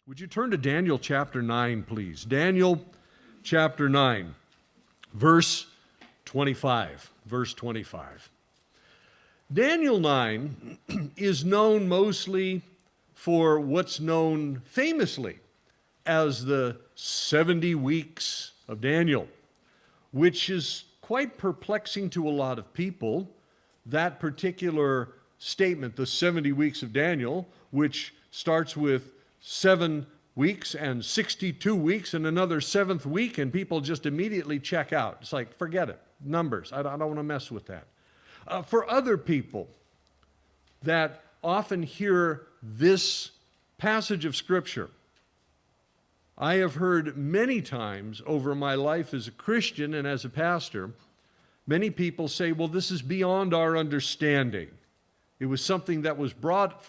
Would you turn to Daniel chapter 9, please? Daniel chapter 9, verse 25. Verse 25. Daniel 9 is known mostly for what's known famously as the 70 weeks of Daniel, which is quite perplexing to a lot of people. That particular statement, the 70 weeks of Daniel, which starts with 7 weeks and 62 weeks and another seventh week, and people just immediately check out. It's like, forget it. Numbers. I don't want to mess with that. For other people that often hear this passage of Scripture, I have heard many times over my life as a Christian and as a pastor, many people say, well, this is beyond our understanding. It was something that was brought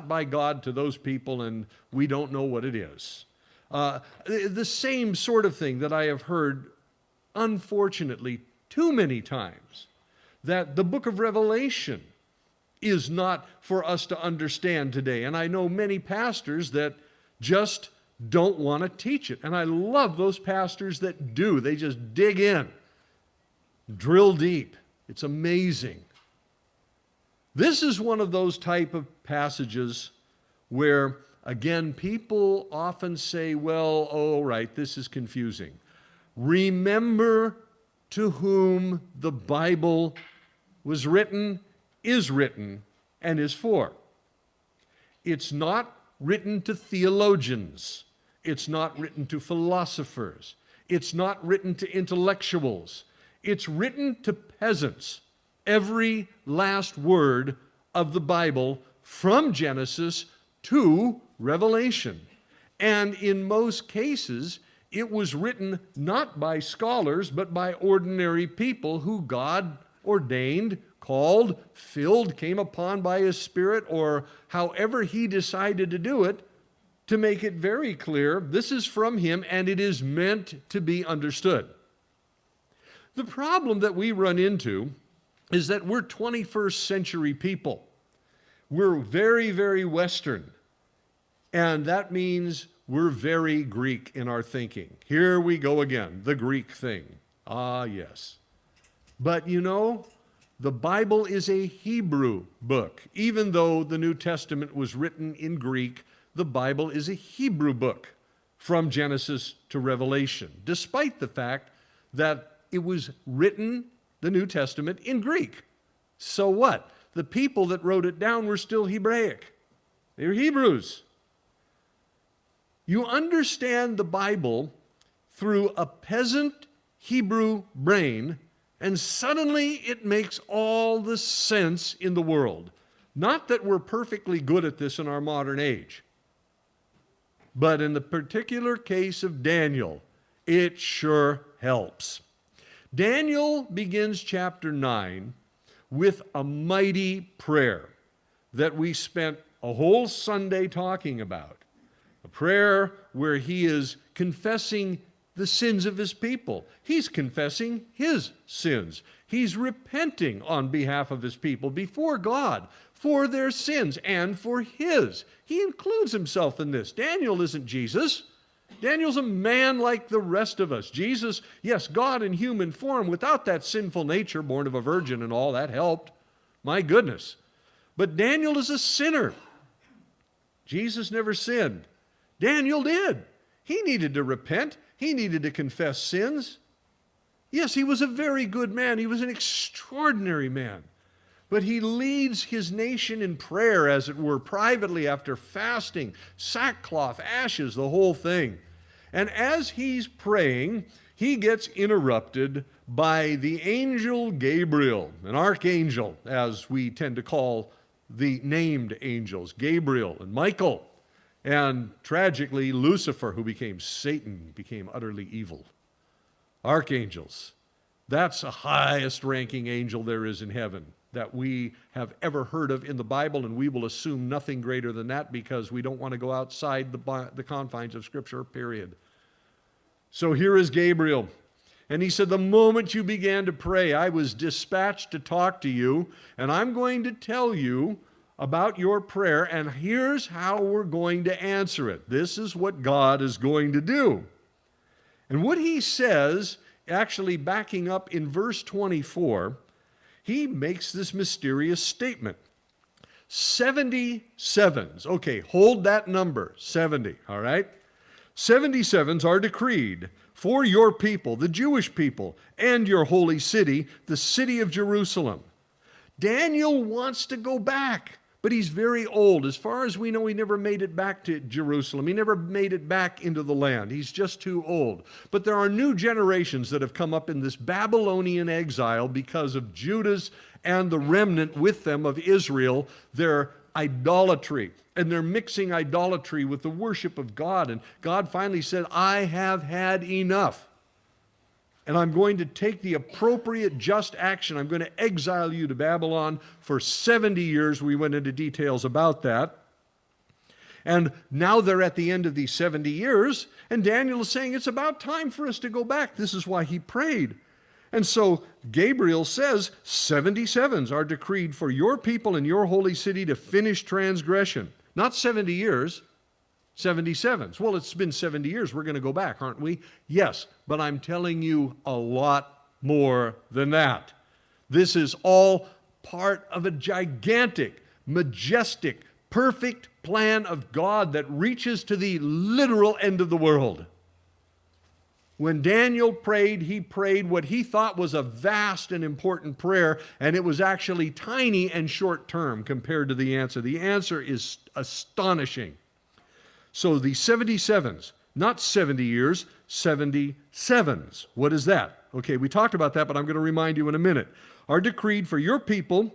by God to those people, and we don't know what it is. The same sort of thing that I have heard, unfortunately, too many times, that the book of Revelation is not for us to understand today. And I know many pastors that just don't want to teach it. And I love those pastors that do. They just dig in, drill deep. It's amazing. This is one of those type of passages where, again, people often say, well, all right, this is confusing. Remember to whom the Bible was written, is written, and is for. It's not written to theologians. It's not written to philosophers. It's not written to intellectuals. It's written to peasants. Every last word of the Bible from Genesis to Revelation. And in most cases, it was written not by scholars, but by ordinary people who God ordained, called, filled, came upon by His Spirit, or however He decided to do it, to make it very clear, this is from Him and it is meant to be understood. The problem that we run into is that we're 21st century people. We're very, very Western. And that means we're very Greek in our thinking. Here we go again, the Greek thing. Ah, yes. But you know, the Bible is a Hebrew book. Even though the New Testament was written in Greek, the Bible is a Hebrew book from Genesis to Revelation, despite the fact that it was written, the New Testament, in Greek. So what? The people that wrote it down were still Hebraic. They were Hebrews. You understand the Bible through a peasant Hebrew brain, and suddenly it makes all the sense in the world. Not that we're perfectly good at this in our modern age, but in the particular case of Daniel, it sure helps. Daniel begins chapter 9 with a mighty prayer that we spent a whole Sunday talking about. A prayer where he is confessing the sins of his people. He's confessing his sins. He's repenting on behalf of his people before God for their sins and for his. He includes himself in this. Daniel isn't Jesus. Daniel's a man like the rest of us. Jesus, yes, God in human form, without that sinful nature, born of a virgin and all, that helped. My goodness. But Daniel is a sinner. Jesus never sinned. Daniel did. He needed to repent. He needed to confess sins. Yes, he was a very good man. He was an extraordinary man. But he leads his nation in prayer, as it were, privately after fasting, sackcloth, ashes, the whole thing. And as he's praying, he gets interrupted by the angel Gabriel, an archangel, as we tend to call the named angels, Gabriel and Michael. And tragically, Lucifer, who became Satan, became utterly evil. Archangels, that's the highest ranking angel there is in heaven that we have ever heard of in the Bible, and we will assume nothing greater than that because we don't want to go outside the confines of Scripture, period. So here is Gabriel, and he said, the moment you began to pray, I was dispatched to talk to you, and I'm going to tell you about your prayer, and here's how we're going to answer it. This is what God is going to do. And what he says, actually backing up in verse 24, he makes this mysterious statement. 77s. Okay, hold that number, 70, all right? 77s are decreed for your people, the Jewish people, and your holy city, the city of Jerusalem. Daniel wants to go back, but he's very old. As far as we know, he never made it back to Jerusalem. He never made it back into the land. He's just too old. But there are new generations that have come up in this Babylonian exile because of Judah's and the remnant with them of Israel, their idolatry. And they're mixing idolatry with the worship of God. And God finally said, I have had enough. And I'm going to take the appropriate just action. I'm going to exile you to Babylon for 70 years. We went into details about that. And now they're at the end of these 70 years, and Daniel is saying, it's about time for us to go back. This is why he prayed. And so Gabriel says, 77s are decreed for your people and your holy city to finish transgression. Not 70 years, 77s. Well, it's been 70 years. We're going to go back, aren't we? Yes, but I'm telling you a lot more than that. This is all part of a gigantic, majestic, perfect plan of God that reaches to the literal end of the world. When Daniel prayed, he prayed what he thought was a vast and important prayer, and it was actually tiny and short-term compared to the answer. The answer is astonishing. So the 77s, not 70 years, 77s. What is that? Okay, we talked about that, but I'm going to remind you in a minute. Are decreed for your people,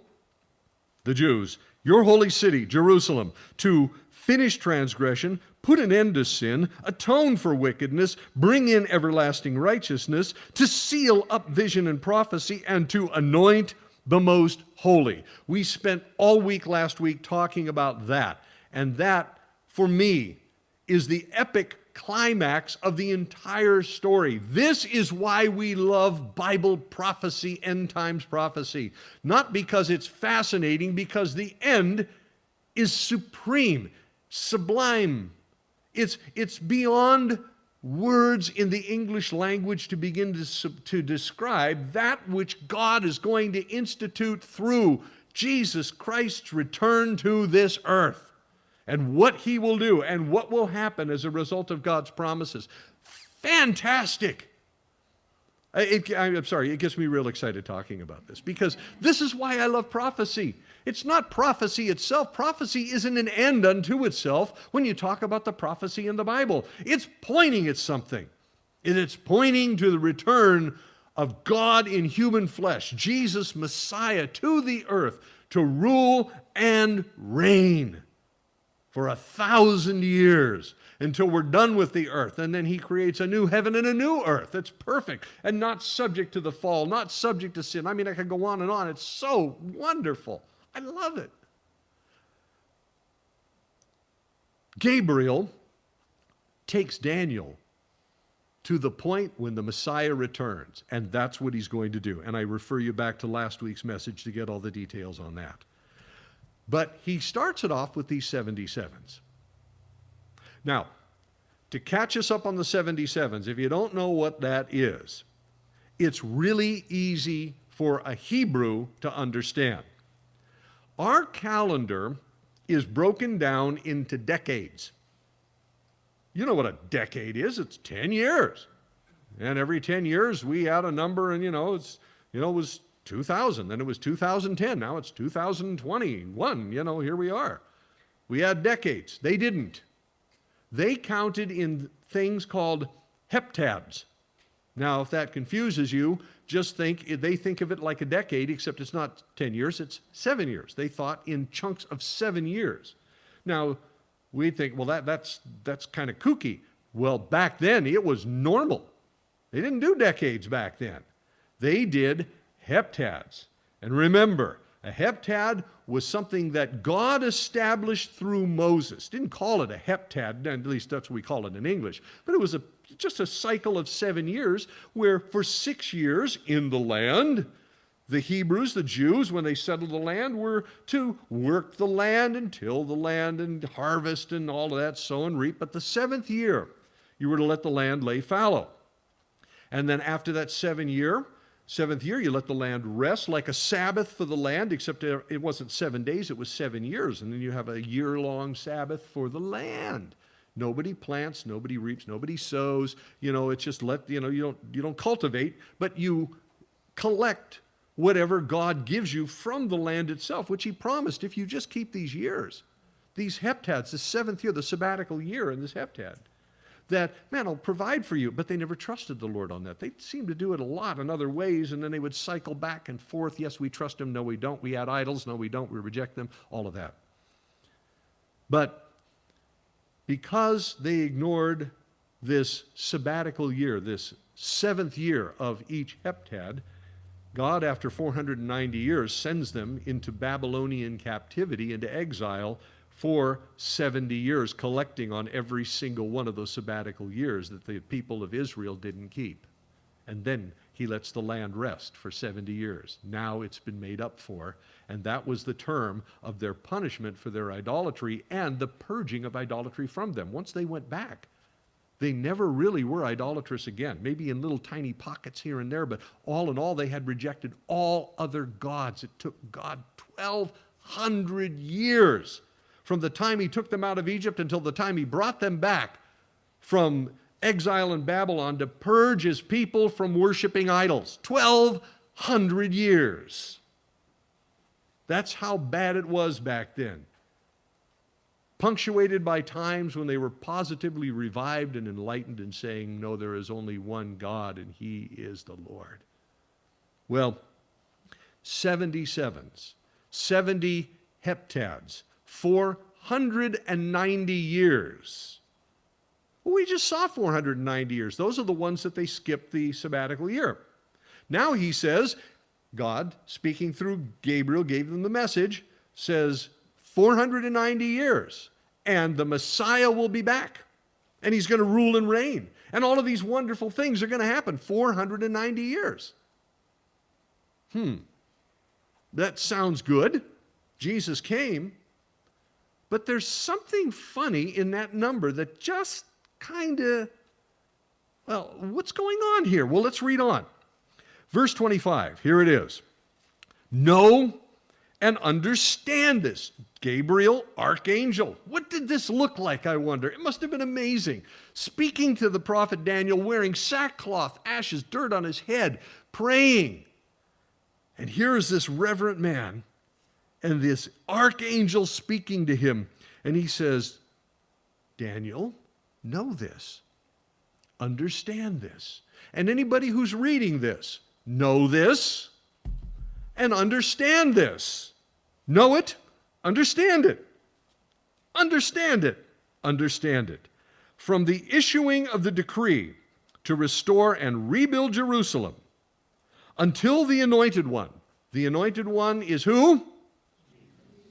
the Jews, your holy city, Jerusalem, to finish transgression, put an end to sin, atone for wickedness, bring in everlasting righteousness, to seal up vision and prophecy, and to anoint the most holy. We spent all week last week talking about that. And that, for me, is the epic climax of the entire story. This is why we love Bible prophecy, end times prophecy. Not because it's fascinating, because the end is supreme, sublime. It's beyond words in the English language to begin to describe that which God is going to institute through Jesus Christ's return to this earth, and what he will do and what will happen as a result of God's promises. Fantastic. I'm sorry, it gets me real excited talking about this, because this is why I love prophecy. It's not prophecy itself. Prophecy isn't an end unto itself when you talk about the prophecy in the Bible. It's pointing at something. It's pointing to the return of God in human flesh, Jesus Messiah, to the earth to rule and reign for 1,000 years until we're done with the earth. And then he creates a new heaven and a new earth that's perfect and not subject to the fall, not subject to sin. I mean, I could go on and on. It's so wonderful. I love it. Gabriel takes Daniel to the point when the Messiah returns, and that's what he's going to do. And I refer you back to last week's message to get all the details on that. But he starts it off with these 77s. Now, to catch us up on the 77s, if you don't know what that is, it's really easy for a Hebrew to understand. Our calendar is broken down into decades. You know what a decade is? It's 10 years. And every 10 years we add a number, and it was 2000, then it was 2010, now it's 2021, here we are. We had decades. They didn't. They counted in things called heptads. Now, if that confuses you, just they think of it like a decade, except it's not 10 years, it's 7 years. They thought in chunks of 7 years. Now, we think, well, that's kind of kooky. Well, back then, it was normal. They didn't do decades back then. They did heptads. And remember, a heptad was something that God established through Moses. Didn't call it a heptad, at least that's what we call it in English, but it was just a cycle of 7 years where for 6 years in the land, The Hebrews, the Jews, when they settled the land, were to work the land and till the land and harvest and all of that, sow and reap. But the 7th year, you were to let the land lay fallow. And then after that 7th year, you let the land rest like a Sabbath for the land, except it wasn't 7 days, it was 7 years. And then you have a year-long Sabbath for the land. Nobody plants, nobody reaps, nobody sows. It's just you don't cultivate, but you collect whatever God gives you from the land itself, which he promised if you just keep these years, these heptads, the 7th year, the sabbatical year in this heptad, that, man, I'll provide for you. But they never trusted the Lord on that. They seemed to do it a lot in other ways, and then they would cycle back and forth. Yes, we trust him. No, we don't. We add idols. No, we don't. We reject them. All of that. But because they ignored this sabbatical year, this 7th year of each heptad, God, after 490 years, sends them into Babylonian captivity, into exile for 70 years, collecting on every single one of those sabbatical years that the people of Israel didn't keep. And then he lets the land rest for 70 years. Now it's been made up for, and that was the term of their punishment for their idolatry and the purging of idolatry from them. Once they went back, they never really were idolatrous again, maybe in little tiny pockets here and there, but all in all, they had rejected all other gods. It took God 1,200 years from the time he took them out of Egypt until the time he brought them back from exile in Babylon to purge his people from worshiping idols. 1,200 years. That's how bad it was back then. Punctuated by times when they were positively revived and enlightened and saying, no, there is only one God and he is the Lord. Well, 77s, 70 heptads, 490 years. Well, we just saw 490 years. Those are the ones that they skipped the sabbatical year. Now he says, God, speaking through Gabriel, gave them the message, says 490 years, and the Messiah will be back, and he's going to rule and reign, and all of these wonderful things are going to happen. 490 years. That sounds good. Jesus came, but there's something funny in that number that just kind of, well, what's going on here? Well, let's read on. Verse 25, here it is. Know and understand this. Gabriel, archangel. What did this look like, I wonder? It must have been amazing. Speaking to the prophet Daniel, wearing sackcloth, ashes, dirt on his head, praying. And here is this reverent man and this archangel speaking to him. And he says, Daniel, know this. Understand this. And anybody who's reading this, know this and understand this. Know it, understand it. Understand it, understand it. From the issuing of the decree to restore and rebuild Jerusalem until the Anointed One. The Anointed One is who?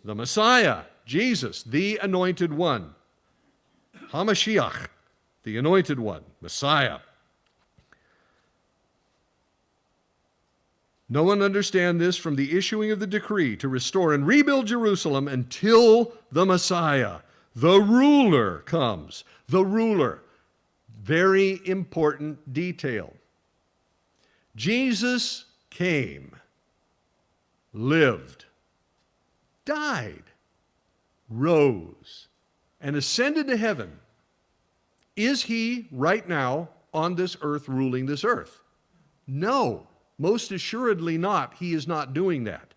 The Messiah, Jesus, the Anointed One. HaMashiach, the Anointed One, Messiah. No one understand this from the issuing of the decree to restore and rebuild Jerusalem until the Messiah, the ruler, comes. The ruler. Very important detail. Jesus came, lived, died, rose, and ascended to heaven. Is he right now on this earth ruling this earth? No. Most assuredly not. He is not doing that.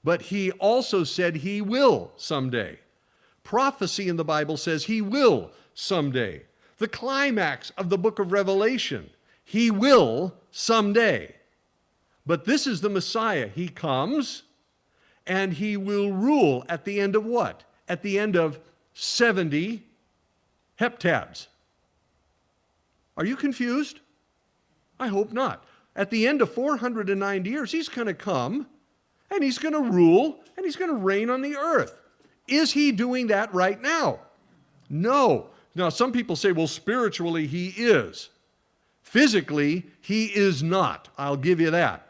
But he also said he will someday. Prophecy in the Bible says he will someday. The climax of the book of Revelation, he will someday. But this is the Messiah. He comes and he will rule at the end of what? At the end of 70 heptads. Are you confused? I hope not. At the end of 490 years, he's going to come, and he's going to rule, and he's going to reign on the earth. Is he doing that right now? No. Now, some people say, well, spiritually, he is. Physically, he is not. I'll give you that.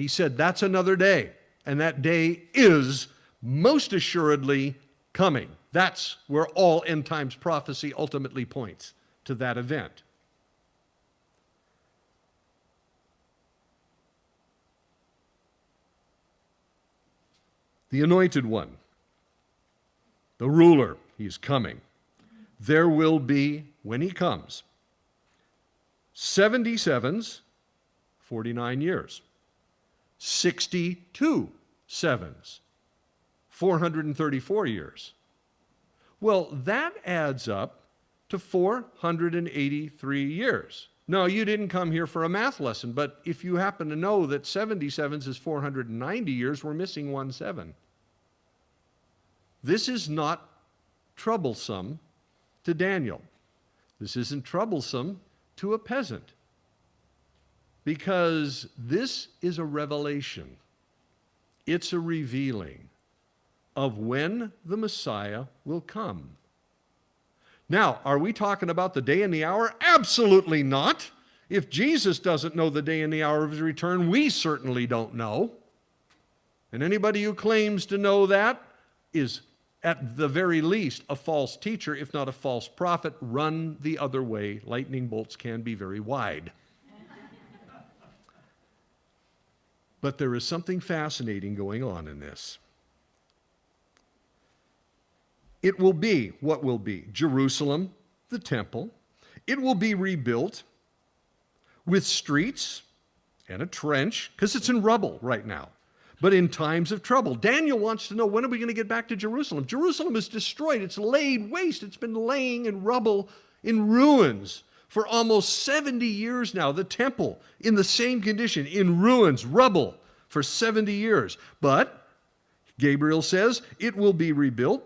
He said that's another day, and that day is most assuredly coming. That's where all end times prophecy ultimately points, to that event. The anointed one, the ruler, he's coming. There will be, when he comes, 77s, 49 years. 62 sevens, 434 years. Well, that adds up to 483 years. No, you didn't come here for a math lesson, but if you happen to know that 77s is 490 years, we're missing 1 7. This is not troublesome to Daniel. This isn't troublesome to a peasant, because this is a revelation. It's a revealing of when the Messiah will come. Now, are we talking about the day and the hour? Absolutely not. If Jesus doesn't know the day and the hour of his return, we certainly don't know. And anybody who claims to know that is, at the very least, a false teacher, if not a false prophet. Run the other way. Lightning bolts can be very wide. But there is something fascinating going on in this. It will be, what will be? Jerusalem, the temple. It will be rebuilt with streets and a trench, because it's in rubble right now, but in times of trouble. Daniel wants to know, when are we going to get back to Jerusalem? Jerusalem is destroyed. It's laid waste. It's been laying in rubble, in ruins, for almost 70 years now. The temple in the same condition, in ruins, rubble, for 70 years. But Gabriel says it will be rebuilt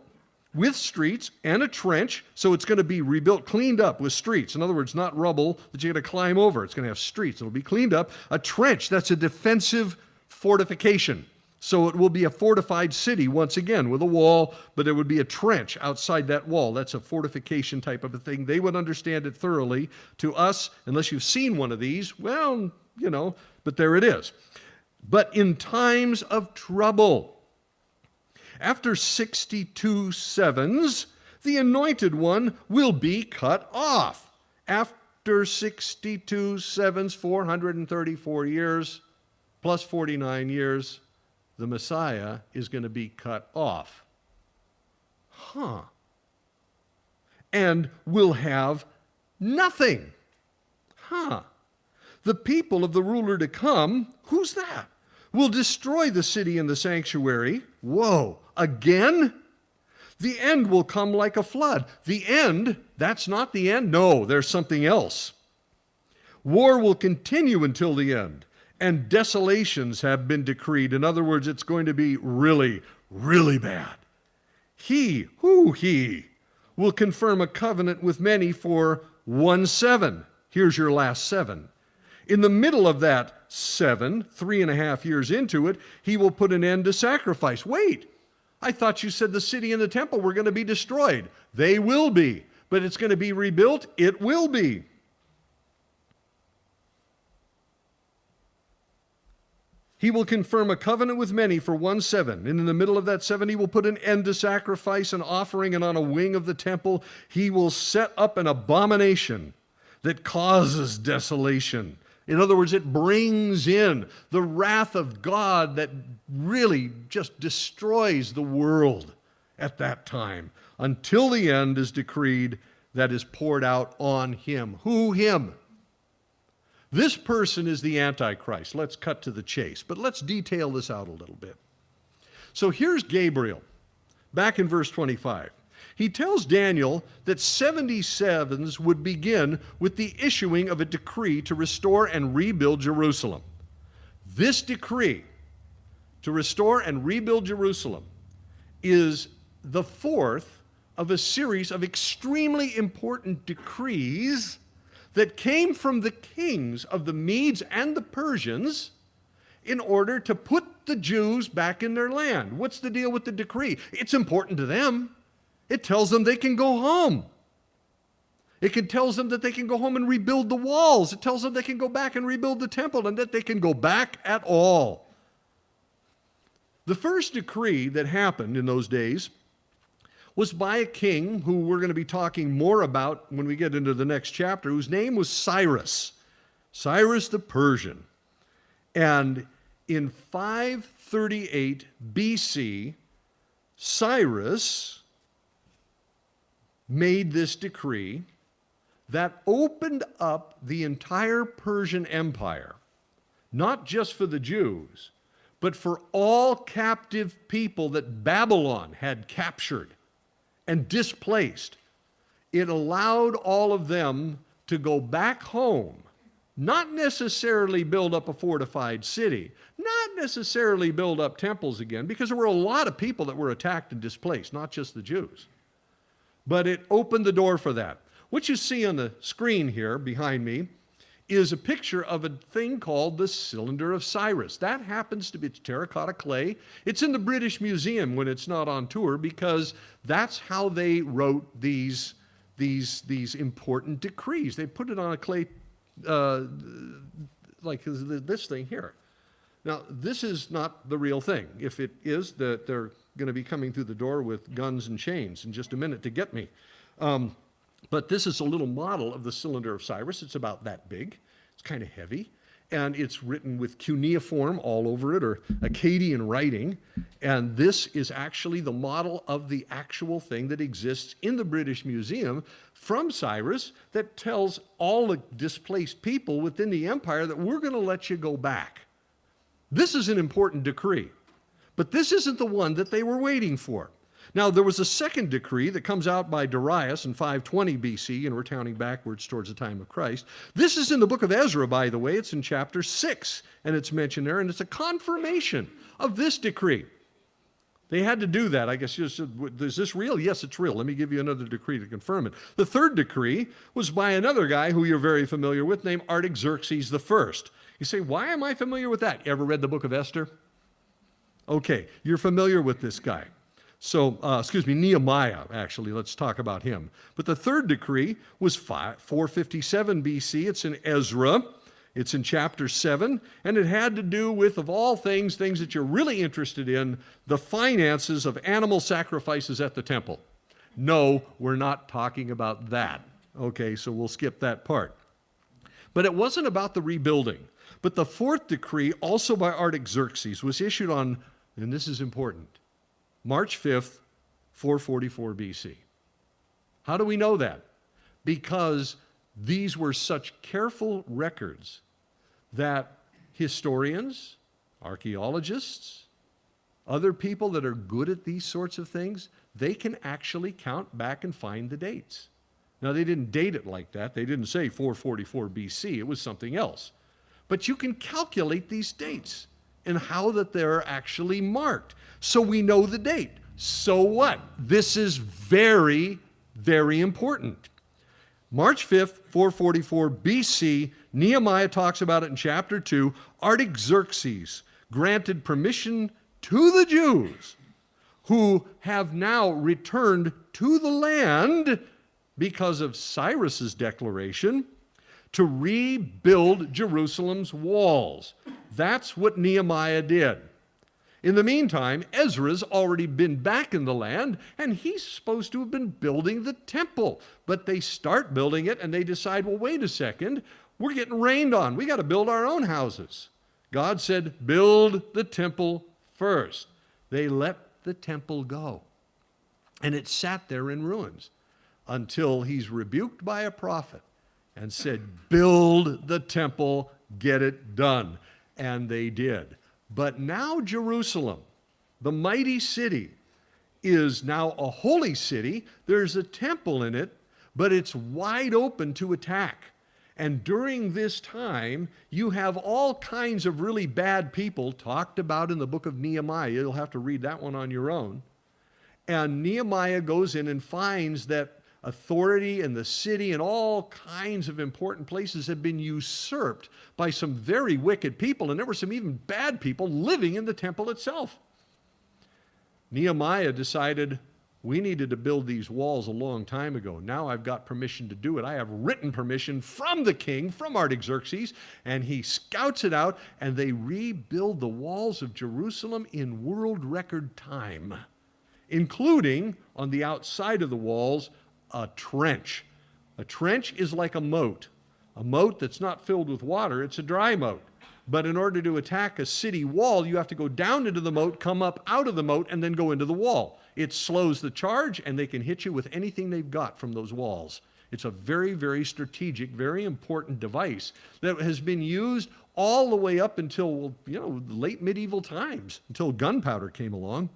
with streets and a trench, so it's going to be rebuilt, cleaned up with streets. In other words, not rubble that you're going to climb over. It's going to have streets. It'll be cleaned up. A trench, that's a defensive fortification. So it will be a fortified city once again with a wall, but there would be a trench outside that wall. That's a fortification type of a thing. They would understand it thoroughly. To us, unless you've seen one of these, well, you know, but there it is. But in times of trouble, after 62 sevens, the anointed one will be cut off. After 62 sevens, 434 years, plus 49 years, the Messiah is going to be cut off. And will have nothing. The people of the ruler to come, who's that? Will destroy the city and the sanctuary. Whoa, again? The end will come like a flood. The end, that's not the end. No, there's something else. War will continue until the end, and desolations have been decreed. In other words, it's going to be really, really bad. He will confirm a covenant with many for 1 7. Here's your last 7. In the middle of that 7, 3.5 years into it, he will put an end to sacrifice. Wait, I thought you said the city and the temple were going to be destroyed. They will be, but it's going to be rebuilt. It will be. He will confirm a covenant with many for 1 7. And in the middle of that 7, he will put an end to sacrifice and offering, and on a wing of the temple, he will set up an abomination that causes desolation. In other words, it brings in the wrath of God that really just destroys the world at that time, until the end is decreed that is poured out on him. Who him? This person is the Antichrist. Let's cut to the chase, but let's detail this out a little bit. So here's Gabriel, back in verse 25. He tells Daniel that 77s would begin with the issuing of a decree to restore and rebuild Jerusalem. This decree to restore and rebuild Jerusalem is the fourth of a series of extremely important decrees that came from the kings of the Medes and the Persians in order to put the Jews back in their land. What's the deal with the decree? It's important to them. It tells them they can go home. It tells them that they can go home and rebuild the walls. It tells them they can go back and rebuild the temple, and that they can go back at all. The first decree that happened in those days was by a king who we're going to be talking more about when we get into the next chapter, whose name was Cyrus, Cyrus the Persian. And in 538 BC, Cyrus made this decree that opened up the entire Persian Empire, not just for the Jews, but for all captive people that Babylon had captured and displaced. It allowed all of them to go back home, not necessarily build up a fortified city, not necessarily build up temples again, because there were a lot of people that were attacked and displaced, not just the Jews. But it opened the door for that. What you see on the screen here behind me is a picture of a thing called the Cylinder of Cyrus. That happens to be terracotta clay. It's in the British Museum when it's not on tour, because that's how they wrote these important decrees. They put it on a clay like this thing here. Now, this is not the real thing. If it is, that they're going to be coming through the door with guns and chains in just a minute to get me. But this is a little model of the Cylinder of Cyrus. It's about that big. It's kind of heavy. And it's written with cuneiform all over it, or Akkadian writing. And this is actually the model of the actual thing that exists in the British Museum from Cyrus that tells all the displaced people within the empire that we're going to let you go back. This is an important decree. But this isn't the one that they were waiting for. Now, there was a second decree that comes out by Darius in 520 BC, and we're counting backwards towards the time of Christ. This is in the book of Ezra, by the way. It's in chapter 6, and it's mentioned there, and it's a confirmation of this decree. They had to do that. I guess, is this real? Yes, it's real. Let me give you another decree to confirm it. The third decree was by another guy who you're very familiar with, named Artaxerxes I. You say, why am I familiar with that? You ever read the book of Esther? Okay, you're familiar with this guy. So, Nehemiah, actually, let's talk about him. But the third decree was 457 BC. It's in Ezra. It's in chapter 7. And it had to do with, of all things that you're really interested in, the finances of animal sacrifices at the temple. No, we're not talking about that. Okay, so we'll skip that part. But it wasn't about the rebuilding. But the fourth decree, also by Artaxerxes, was issued on, and this is important, March 5th, 444 BC. How do we know that? Because these were such careful records that historians, archaeologists, other people that are good at these sorts of things, they can actually count back and find the dates. Now, they didn't date it like that. They didn't say 444 BC. It was something else. But you can calculate these dates and how that they're actually marked. So we know the date. So what? This is very, very important. March 5th, 444 BC, Nehemiah talks about it in chapter 2. Artaxerxes granted permission to the Jews who have now returned to the land because of Cyrus's declaration to rebuild Jerusalem's walls. That's what Nehemiah did. In the meantime, Ezra's already been back in the land, and he's supposed to have been building the temple. But they start building it, and they decide, well, wait a second, we're getting rained on. We got to build our own houses. God said, build the temple first. They let the temple go. And it sat there in ruins until he's rebuked by a prophet and said, build the temple, get it done. And they did. But now Jerusalem, the mighty city, is now a holy city. There's a temple in it, but it's wide open to attack. And during this time, you have all kinds of really bad people talked about in the book of Nehemiah. You'll have to read that one on your own. And Nehemiah goes in and finds that authority in the city and all kinds of important places have been usurped by some very wicked people, and there were some even bad people living in the temple itself. Nehemiah decided, we needed to build these walls a long time ago. Now I've got permission to do it. I have written permission from the king, from Artaxerxes, and he scouts it out, and they rebuild the walls of Jerusalem in world record time, including on the outside of the walls, a trench. A trench is like a moat. A moat that's not filled with water, it's a dry moat. But in order to attack a city wall, you have to go down into the moat, come up out of the moat, and then go into the wall. It slows the charge, and they can hit you with anything they've got from those walls. It's a very, very strategic, very important device that has been used all the way up until, late medieval times, until gunpowder came along.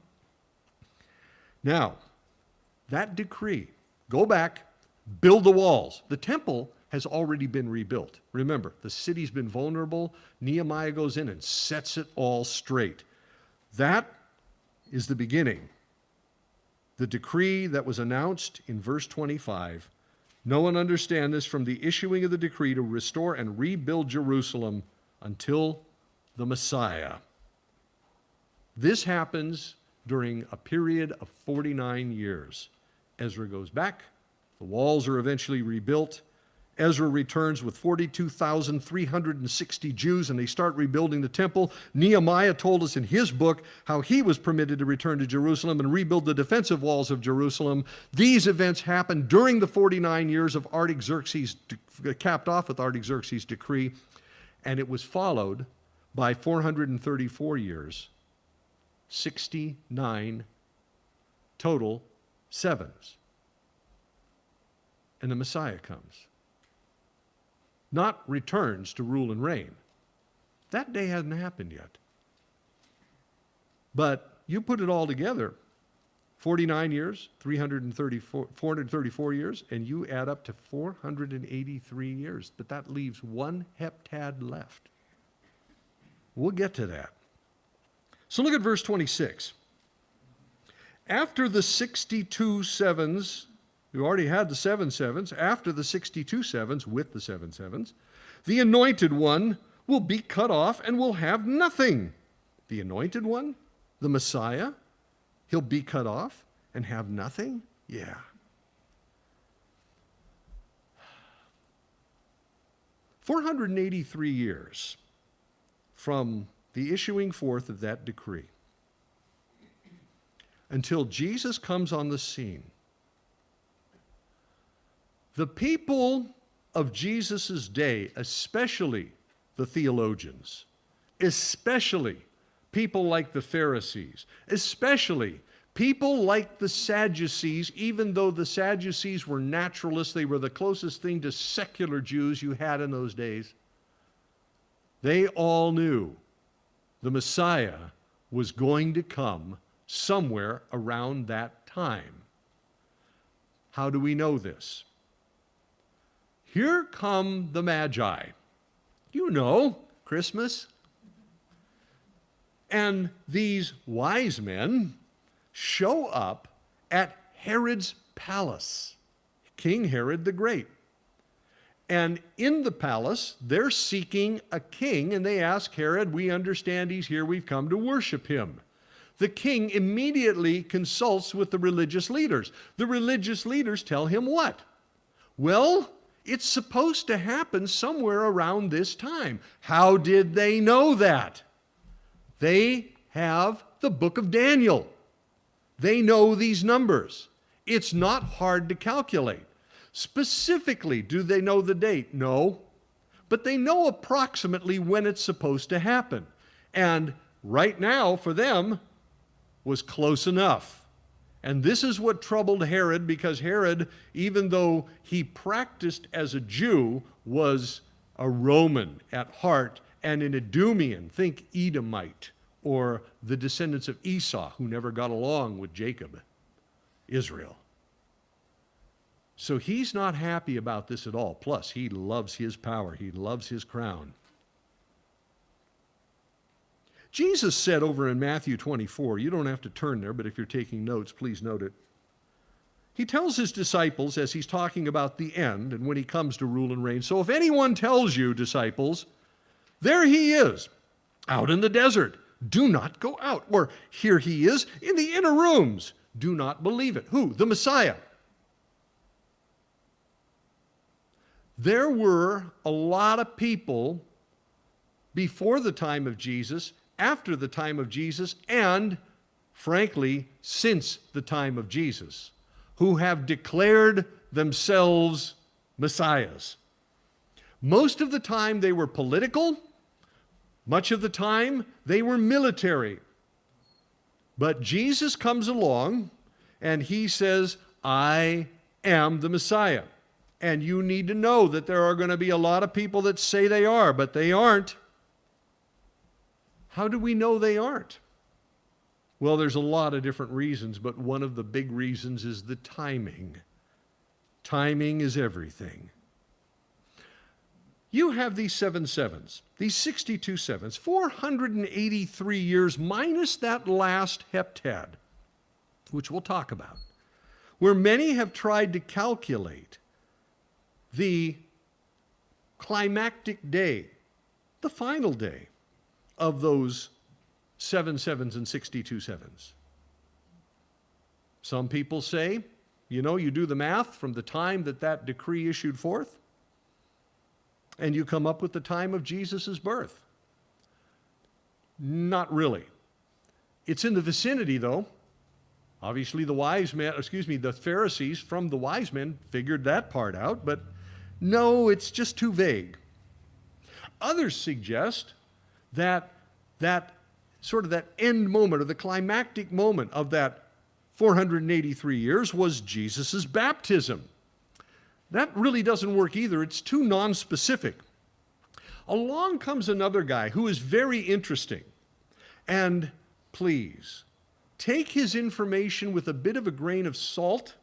Now, that decree, go back, build the walls. The temple has already been rebuilt. Remember, the city's been vulnerable. Nehemiah goes in and sets it all straight. That is the beginning. The decree that was announced in verse 25. No one understand this from the issuing of the decree to restore and rebuild Jerusalem until the Messiah. This happens during a period of 49 years. Ezra goes back. The walls are eventually rebuilt. Ezra returns with 42,360 Jews, and they start rebuilding the temple. Nehemiah told us in his book how he was permitted to return to Jerusalem and rebuild the defensive walls of Jerusalem. These events happened during the 49 years of Artaxerxes, capped off with Artaxerxes' decree, and it was followed by 434 years, 69 total sevens. And the Messiah comes. Not returns to rule and reign. That day hasn't happened yet. But you put it all together, 49 years, 434 years, and you add up to 483 years. But that leaves one heptad left. We'll get to that. So look at verse 26. After the 62 sevens, we already had the 7 sevens. After the 62 sevens, with the 7 sevens, the anointed one will be cut off and will have nothing. The anointed one, the Messiah, he'll be cut off and have nothing? Yeah. "483 years from the issuing forth of that decree until Jesus comes on the scene. The people of Jesus' day, especially the theologians, especially people like the Pharisees, especially people like the Sadducees, even though the Sadducees were naturalists, they were the closest thing to secular Jews you had in those days. They all knew the Messiah was going to come somewhere around that time. How do we know this? Here come the Magi. You know, Christmas. And these wise men show up at Herod's palace, King Herod the Great. And in the palace, they're seeking a king, and they ask Herod, "We understand he's here, we've come to worship him." The king immediately consults with the religious leaders. The religious leaders tell him what? Well, it's supposed to happen somewhere around this time. How did they know that? They have the book of Daniel. They know these numbers. It's not hard to calculate. Specifically, do they know the date? No. But they know approximately when it's supposed to happen. And right now, for them, was close enough. And this is what troubled Herod, because Herod, even though he practiced as a Jew, was a Roman at heart and an Edomian, think Edomite, or the descendants of Esau, who never got along with Jacob, Israel. So he's not happy about this at all. Plus, he loves his power. He loves his crown. Jesus said over in Matthew 24, you don't have to turn there, but if you're taking notes, please note it. He tells his disciples as he's talking about the end and when he comes to rule and reign, "So if anyone tells you, disciples, there he is, out in the desert, do not go out. Or here he is in the inner rooms, do not believe it. Who? The Messiah. There were a lot of people before the time of Jesus, after the time of Jesus, and, frankly, since the time of Jesus, who have declared themselves messiahs. Most of the time they were political. Much of the time they were military. But Jesus comes along and he says, I am the Messiah. And you need to know that there are going to be a lot of people that say they are, but they aren't. How do we know they aren't? Well, there's a lot of different reasons, but one of the big reasons is the timing. Timing is everything. You have these 7 sevens, these 62 sevens, 483 years minus that last heptad, which we'll talk about, where many have tried to calculate the climactic day, the final day of those 7 sevens and 62 sevens. Some people say, you do the math from the time that decree issued forth, and you come up with the time of Jesus' birth. Not really. It's in the vicinity, though. Obviously, the Pharisees from the wise men figured that part out, but no, it's just too vague. Others suggest that sort of that end moment, or the climactic moment of that 483 years was Jesus' baptism. That really doesn't work either. It's too nonspecific. Along comes another guy who is very interesting. And please, take his information with a bit of a grain of salt,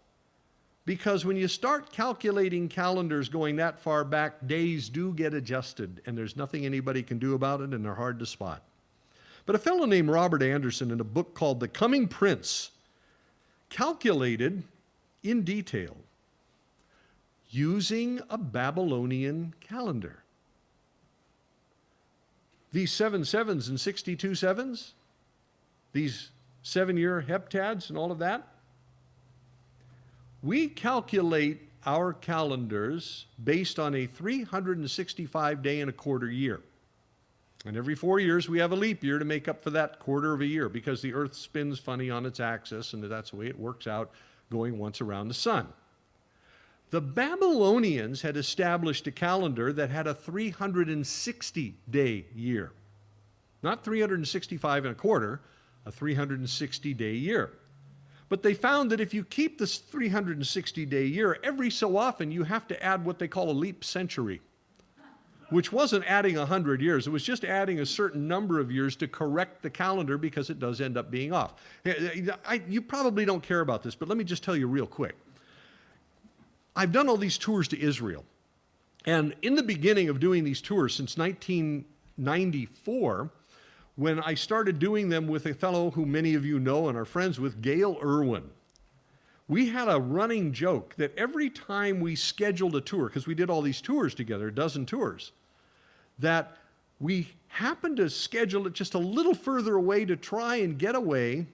because when you start calculating calendars going that far back, days do get adjusted, and there's nothing anybody can do about it, and they're hard to spot. But a fellow named Robert Anderson, in a book called The Coming Prince, calculated in detail using a Babylonian calendar. These 7 sevens and 62 sevens, these 7-year heptads and all of that, we calculate our calendars based on a 365-day and a quarter year. And every 4 years we have a leap year to make up for that quarter of a year, because the earth spins funny on its axis, and that's the way it works out, going once around the sun. The Babylonians had established a calendar that had a 360-day year. Not 365 and a quarter, a 360-day year. But they found that if you keep this 360-day year, every so often you have to add what they call a leap century, which wasn't adding 100 years. It was just adding a certain number of years to correct the calendar, because it does end up being off. You probably don't care about this, but let me just tell you real quick. I've done all these tours to Israel. And in the beginning of doing these tours, since 1994, when I started doing them with a fellow who many of you know and are friends with, Gail Irwin, we had a running joke that every time we scheduled a tour, because we did all these tours together, a dozen tours, that we happened to schedule it just a little further away to try and get away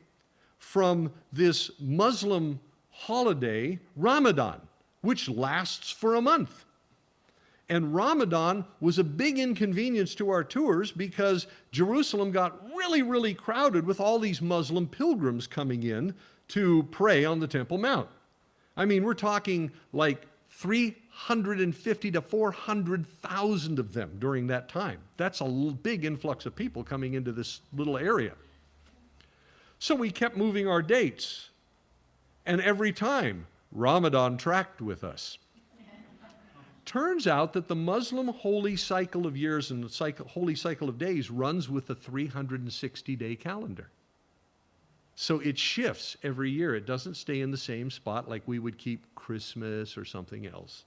from this Muslim holiday, Ramadan, which lasts for a month. And Ramadan was a big inconvenience to our tours, because Jerusalem got really, really crowded with all these Muslim pilgrims coming in to pray on the Temple Mount. I mean, we're talking like 350 to 400,000 of them during that time. That's a big influx of people coming into this little area. So we kept moving our dates, and every time Ramadan tracked with us. Turns out that the Muslim holy cycle of years and the holy cycle of days runs with the 360-day calendar. So it shifts every year. It doesn't stay in the same spot like we would keep Christmas or something else.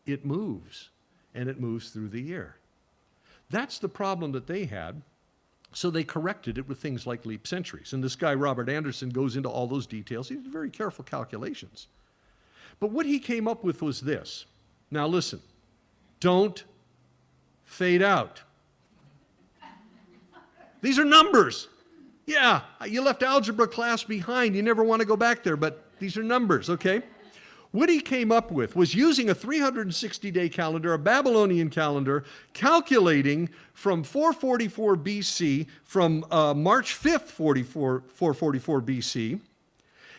It moves, and it moves through the year. That's the problem that they had, so they corrected it with things like leap centuries. And this guy, Robert Anderson, goes into all those details. He did very careful calculations. But what he came up with was this. Now listen, don't fade out. These are numbers. Yeah, you left algebra class behind. You never want to go back there, but these are numbers, okay? What he came up with was using a 360-day calendar, a Babylonian calendar, calculating from 444 BC, from March 5th, 444 BC.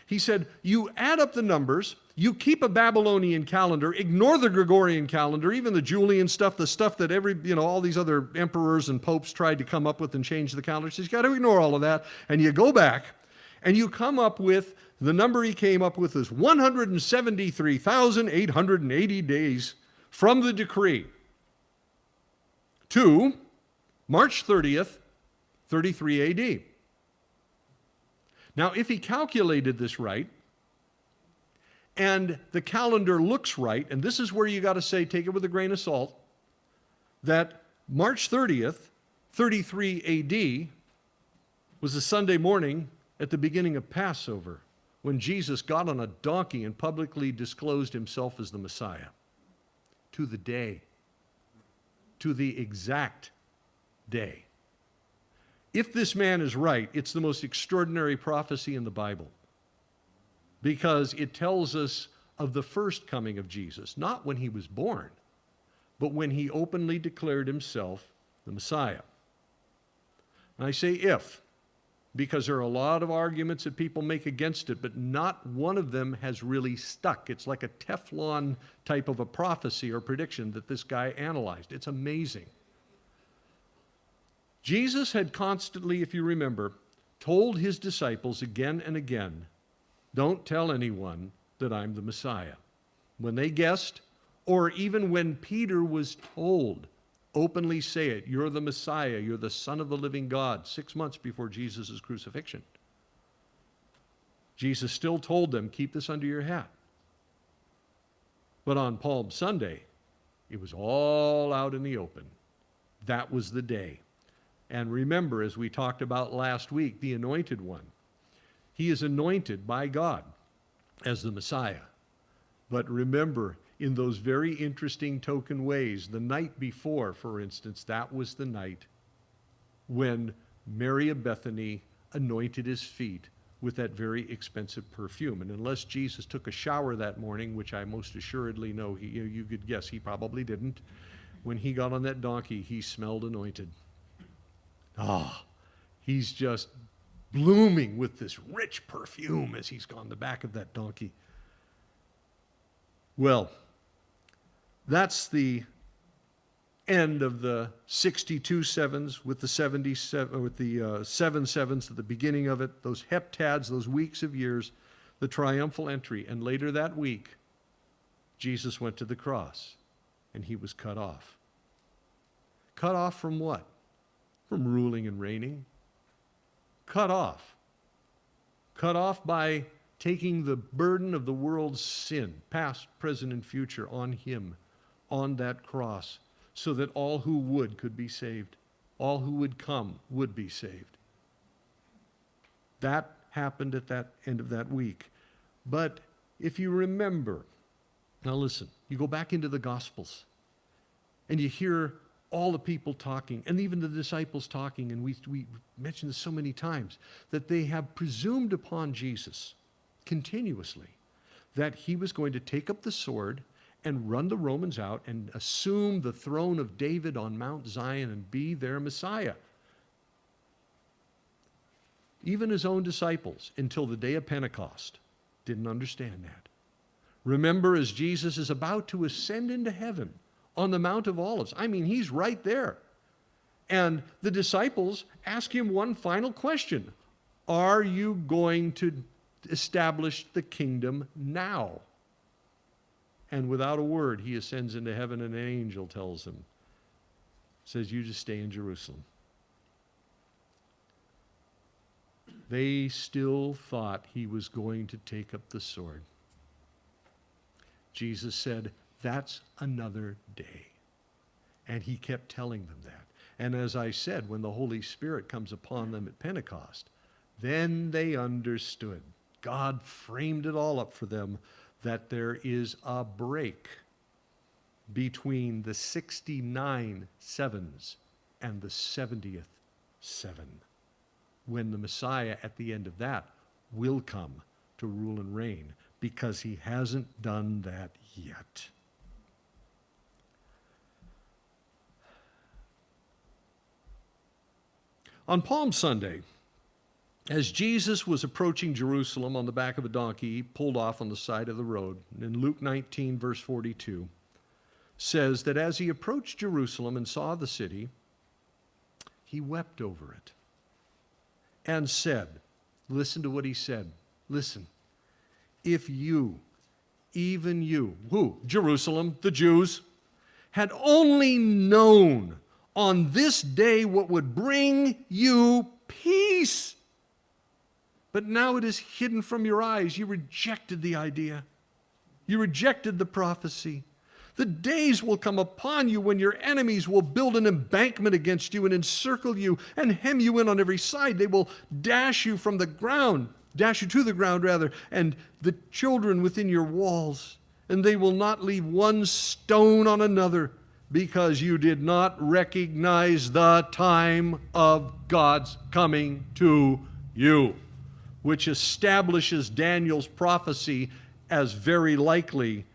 He said, you add up the numbers, you keep a Babylonian calendar, ignore the Gregorian calendar, even the Julian stuff, the stuff that all these other emperors and popes tried to come up with and change the calendar. So you got to ignore all of that, and you go back, and you come up with, the number he came up with is 173,880 days from the decree to March 30th, 33 AD. Now, if he calculated this right, and the calendar looks right, and this is where you got to say, take it with a grain of salt, that March 30th, 33 AD was a Sunday morning at the beginning of Passover, when Jesus got on a donkey and publicly disclosed himself as the Messiah. To the day, to the exact day. If this man is right, it's the most extraordinary prophecy in the Bible, because it tells us of the first coming of Jesus, not when he was born, but when he openly declared himself the Messiah. And I say if, because there are a lot of arguments that people make against it, but not one of them has really stuck. It's like a Teflon type of a prophecy or prediction that this guy analyzed. It's amazing. Jesus had constantly, if you remember, told his disciples again and again, don't tell anyone that I'm the Messiah. When they guessed, or even when Peter was told, openly say it, you're the Messiah, you're the Son of the living God, 6 months before Jesus' crucifixion. Jesus still told them, keep this under your hat. But on Palm Sunday, it was all out in the open. That was the day. And remember, as we talked about last week, the Anointed One. He is anointed by God as the Messiah. But remember, in those very interesting token ways, the night before, for instance, that was the night when Mary of Bethany anointed his feet with that very expensive perfume. And unless Jesus took a shower that morning, which I most assuredly know you could guess he probably didn't, when he got on that donkey, he smelled anointed. He's just blooming with this rich perfume as he's on the back of that donkey. Well, that's the end of the 62 sevens with the 77, with the 7 sevens at the beginning of it, those heptads, those weeks of years, the triumphal entry. And later that week, Jesus went to the cross and he was cut off. Cut off from what? From ruling and reigning. Cut off. Cut off by taking the burden of the world's sin, past, present, and future, on him, on that cross, so that all who would could be saved. All who would come would be saved. That happened at that end of that week. But if you remember, now listen, you go back into the Gospels, and you hear all the people talking, and even the disciples talking, and we mentioned this so many times, that they have presumed upon Jesus continuously that he was going to take up the sword and run the Romans out and assume the throne of David on Mount Zion and be their Messiah. Even his own disciples, until the day of Pentecost, didn't understand that. Remember, as Jesus is about to ascend into heaven on the Mount of Olives, I mean, he's right there. And the disciples ask him one final question. Are you going to establish the kingdom now? And without a word, he ascends into heaven, and an angel tells him, says, you just stay in Jerusalem. They still thought he was going to take up the sword. Jesus said, that's another day. And he kept telling them that. And as I said, when the Holy Spirit comes upon them at Pentecost, then they understood. God framed it all up for them that there is a break between the 69 sevens and the 70th seven. when the Messiah at the end of that will come to rule and reign, because he hasn't done that yet. On Palm Sunday, as Jesus was approaching Jerusalem on the back of a donkey, he pulled off on the side of the road. And in Luke 19, verse 42, says that as he approached Jerusalem and saw the city, he wept over it and said, listen to what he said. Listen, if you, even you, who? Jerusalem, the Jews, had only known on this day what would bring you peace. But now it is hidden from your eyes. You rejected the idea. You rejected the prophecy. The days will come upon you when your enemies will build an embankment against you and encircle you and hem you in on every side. They will dash you to the ground, and the children within your walls. And they will not leave one stone on another, because you did not recognize the time of God's coming to you, which establishes Daniel's prophecy as very likely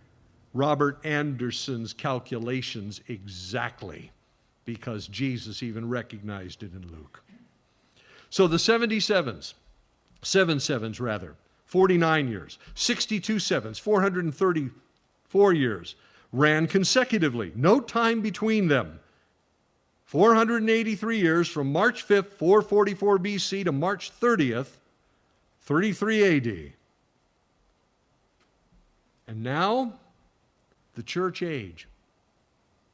Robert Anderson's calculations exactly, because Jesus even recognized it in Luke. So the 7 sevens, 49 years, 62 sevens, 434 years, ran consecutively, no time between them. 483 years from March 5th, 444 BC to March 30th, 33 AD. And now, the church age.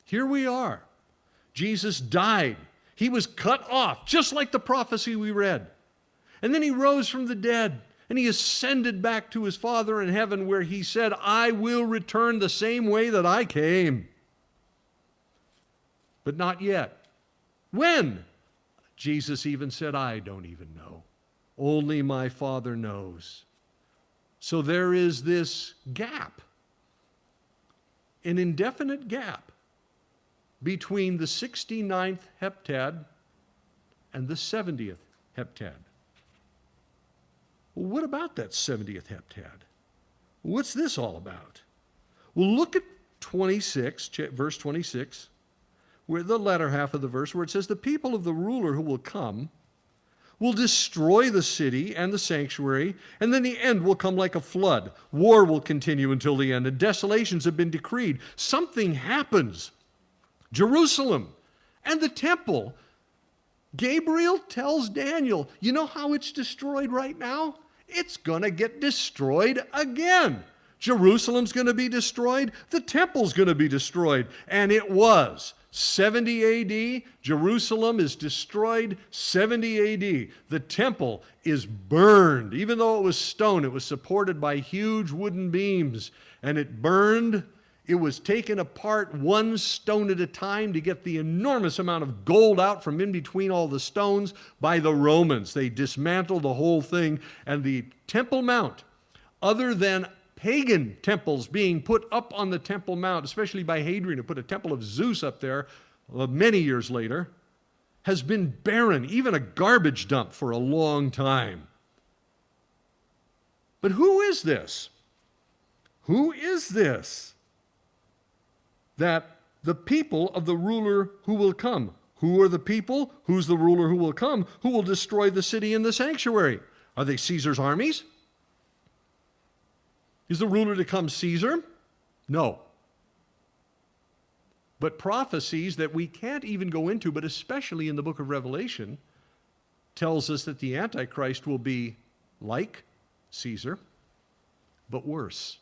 Here we are. Jesus died. He was cut off, just like the prophecy we read. And then he rose from the dead, and he ascended back to his Father in heaven, where he said, I will return the same way that I came. But not yet. When? Jesus even said, I don't even know. Only my Father knows. So there is this gap, an indefinite gap, between the 69th heptad and the 70th heptad. Well, what about that 70th heptad? What's this all about? Well, look at 26, verse 26, where the latter half of the verse, where it says, the people of the ruler who will come will destroy the city and the sanctuary, and then the end will come like a flood. War will continue until the end, and desolations have been decreed. Something happens. Jerusalem and the temple. Gabriel tells Daniel, you know how it's destroyed right now? It's going to get destroyed again. Jerusalem's going to be destroyed. The temple's going to be destroyed. And it was. 70 AD, Jerusalem is destroyed. 70 AD, the temple is burned. Even though it was stone, it was supported by huge wooden beams, and it burned. It was taken apart one stone at a time to get the enormous amount of gold out from in between all the stones by the Romans. They dismantled the whole thing, and the Temple Mount, other than pagan temples being put up on the Temple Mount, especially by Hadrian, who put a temple of Zeus up there many years later, has been barren, even a garbage dump for a long time. But who is this? Who is this? That the people of the ruler who will come. Who are the people? Who's the ruler who will come? Who will destroy the city and the sanctuary? Are they Caesar's armies? Is the ruler to come Caesar? No. But prophecies that we can't even go into, but especially in the book of Revelation, tells us that the Antichrist will be like Caesar, but worse,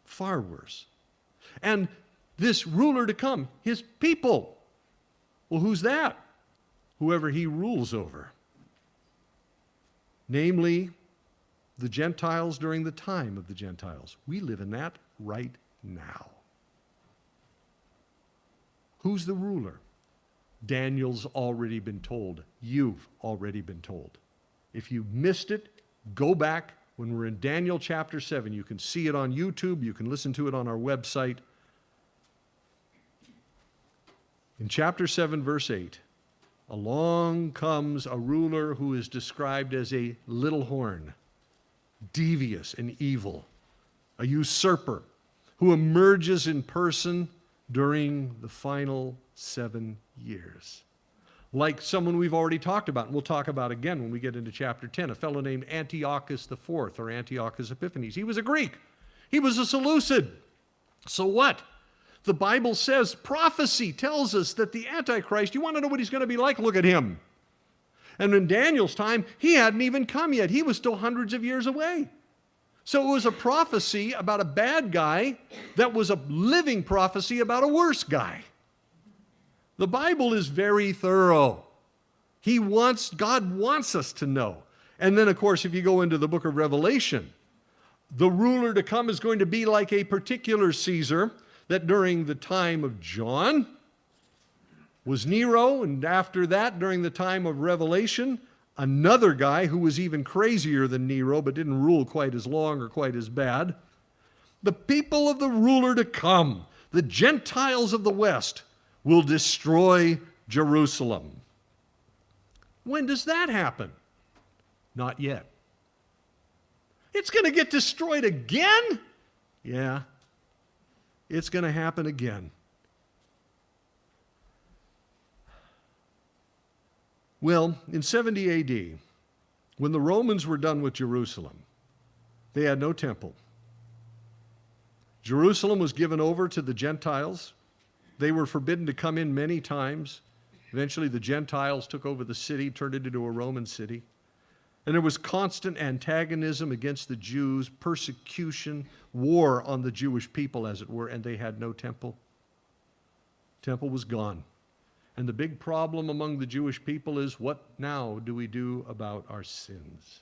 far worse. And this ruler to come, his people. Well, who's that? Whoever he rules over. Namely, the Gentiles during the time of the Gentiles. We live in that right now. Who's the ruler? Daniel's already been told. You've already been told. If you missed it, go back. When we're in Daniel chapter 7, you can see it on YouTube. You can listen to it on our website. In chapter 7, verse 8, along comes a ruler who is described as a little horn, devious and evil, a usurper who emerges in person during the final 7 years. Like someone we've already talked about, and we'll talk about again when we get into chapter 10, a fellow named Antiochus-iv or Antiochus Epiphanes. He was a Greek. He was a Seleucid. So what? The Bible says, prophecy tells us that the Antichrist, you want to know what he's going to be like? Look at him. And in Daniel's time, he hadn't even come yet. He was still hundreds of years away. So it was a prophecy about a bad guy that was a living prophecy about a worse guy. The Bible is very thorough. God wants us to know. And then, of course, if you go into the book of Revelation, the ruler to come is going to be like a particular Caesar that during the time of John was Nero, and after that, during the time of Revelation, another guy who was even crazier than Nero but didn't rule quite as long or quite as bad. The people of the ruler to come, the Gentiles of the West, will destroy Jerusalem. When does that happen? Not yet. It's going to get destroyed again? Yeah, it's going to happen again. Well, in 70 AD, when the Romans were done with Jerusalem, they had no temple. Jerusalem was given over to the Gentiles. They were forbidden to come in many times. Eventually, the Gentiles took over the city, turned it into a Roman city. And there was constant antagonism against the Jews, persecution, war on the Jewish people, as it were, and they had no temple. Temple was gone. And the big problem among the Jewish people is, what now do we do about our sins?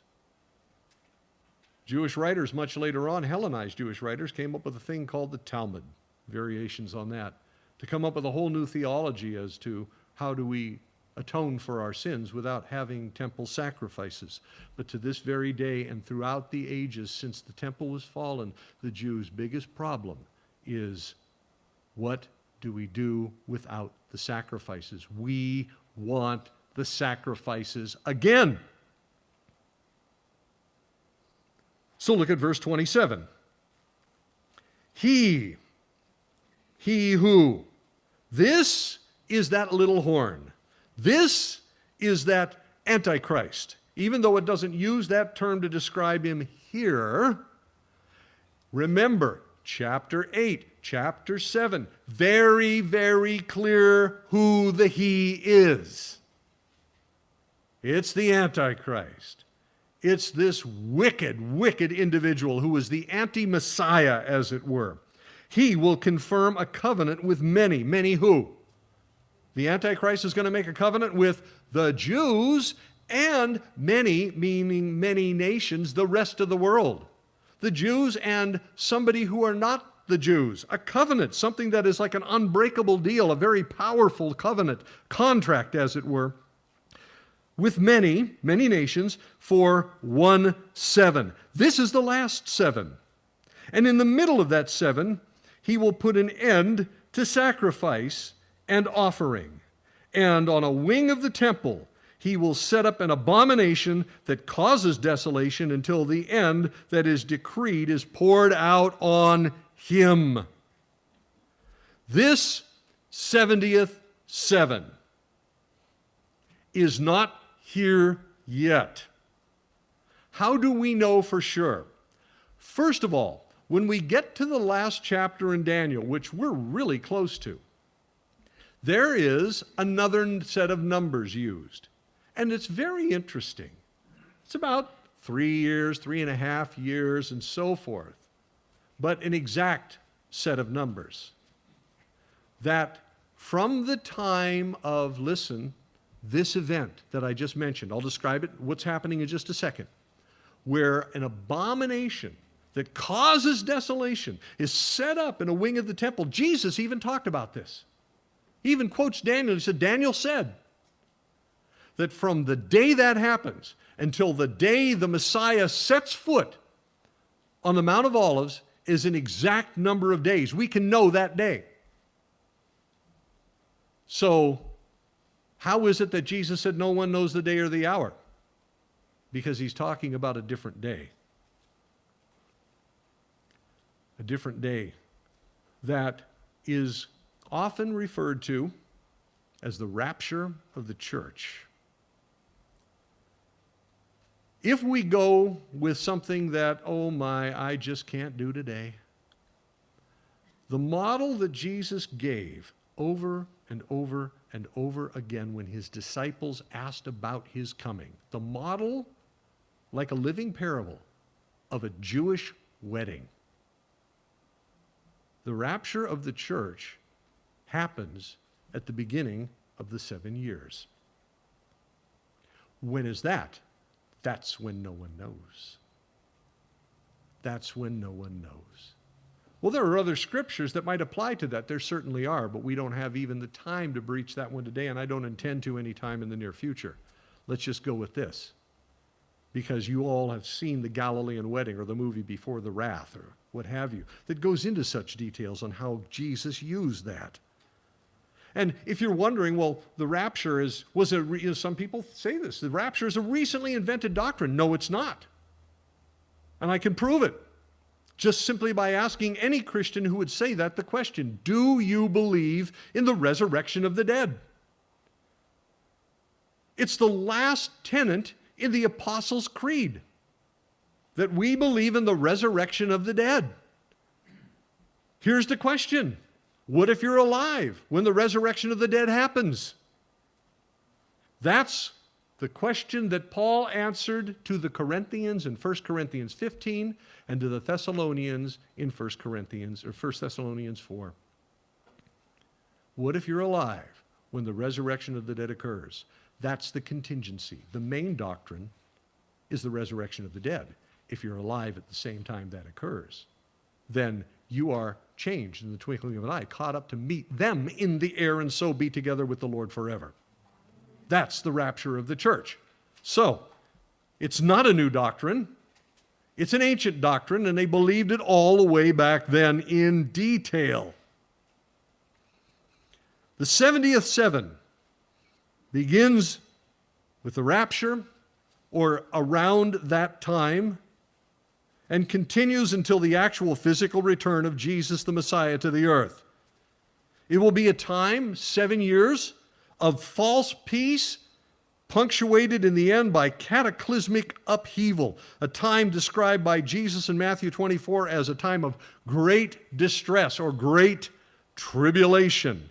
Jewish writers, much later on, Hellenized Jewish writers, came up with a thing called the Talmud, variations on that, to come up with a whole new theology as to how do we atone for our sins without having temple sacrifices. But to this very day and throughout the ages since the temple was fallen, the Jews' biggest problem is, what do we do without the sacrifices? We want the sacrifices again. So look at verse 27. He who, this is that little horn. This is that Antichrist. Even though it doesn't use that term to describe him here, remember, chapter 8, chapter 7, very, very clear who the he is. It's the Antichrist. It's this wicked, wicked individual who is the anti-Messiah, as it were. He will confirm a covenant with many. Many who? The Antichrist is going to make a covenant with the Jews and many, meaning many nations, the rest of the world. The Jews and somebody who are not the Jews. A covenant, something that is like an unbreakable deal, a very powerful covenant, contract as it were, with many, many nations for 1 7. This is the last 7. And in the middle of that 7, he will put an end to sacrifice and offering. And on a wing of the temple, he will set up an abomination that causes desolation until the end that is decreed is poured out on him. This 70th 7 is not here yet. How do we know for sure? First of all, when we get to the last chapter in Daniel, which we're really close to, there is another set of numbers used. And it's very interesting. It's about 3 years, 3.5 years, and so forth. But an exact set of numbers. That from the time of, listen, this event that I just mentioned, I'll describe it, what's happening in just a second, where an abomination that causes desolation is set up in a wing of the temple. Jesus even talked about this. He even quotes Daniel. He said, Daniel said that from the day that happens until the day the Messiah sets foot on the Mount of Olives is an exact number of days. We can know that day. So How is it that Jesus said no one knows the day or the hour? Because he's talking about a different day. A different day that is often referred to as the rapture of the church. If we go with something that, oh my, I just can't do today, the model that Jesus gave over and over and over again when his disciples asked about his coming, the model, like a living parable, of a Jewish wedding. The rapture of the church happens at the beginning of the 7 years. When is that? That's when no one knows. That's when no one knows. Well, there are other scriptures that might apply to that. There certainly are, but we don't have even the time to breach that one today, and I don't intend to any time in the near future. Let's just go with this. Because you all have seen the Galilean wedding or the movie Before the Wrath or what have you, that goes into such details on how Jesus used that. And if you're wondering, well, the rapture some people say this, the rapture is a recently invented doctrine. No, it's not. And I can prove it just simply by asking any Christian who would say that the question, do you believe in the resurrection of the dead? It's the last tenet in the Apostles' Creed, that we believe in the resurrection of the dead. Here's the question. What if you're alive when the resurrection of the dead happens? That's the question that Paul answered to the Corinthians in 1 Corinthians 15 and to the Thessalonians in 1 Thessalonians 4. What if you're alive when the resurrection of the dead occurs? That's the contingency. The main doctrine is the resurrection of the dead. If you're alive at the same time that occurs, then you are changed in the twinkling of an eye, caught up to meet them in the air and so be together with the Lord forever. That's the rapture of the church. So, it's not a new doctrine. It's an ancient doctrine, and they believed it all the way back then in detail. The 70th seven begins with the rapture, or around that time, and continues until the actual physical return of Jesus the Messiah to the earth. It will be a time, 7 years, of false peace, punctuated in the end by cataclysmic upheaval, a time described by Jesus in Matthew 24 as a time of great distress or great tribulation.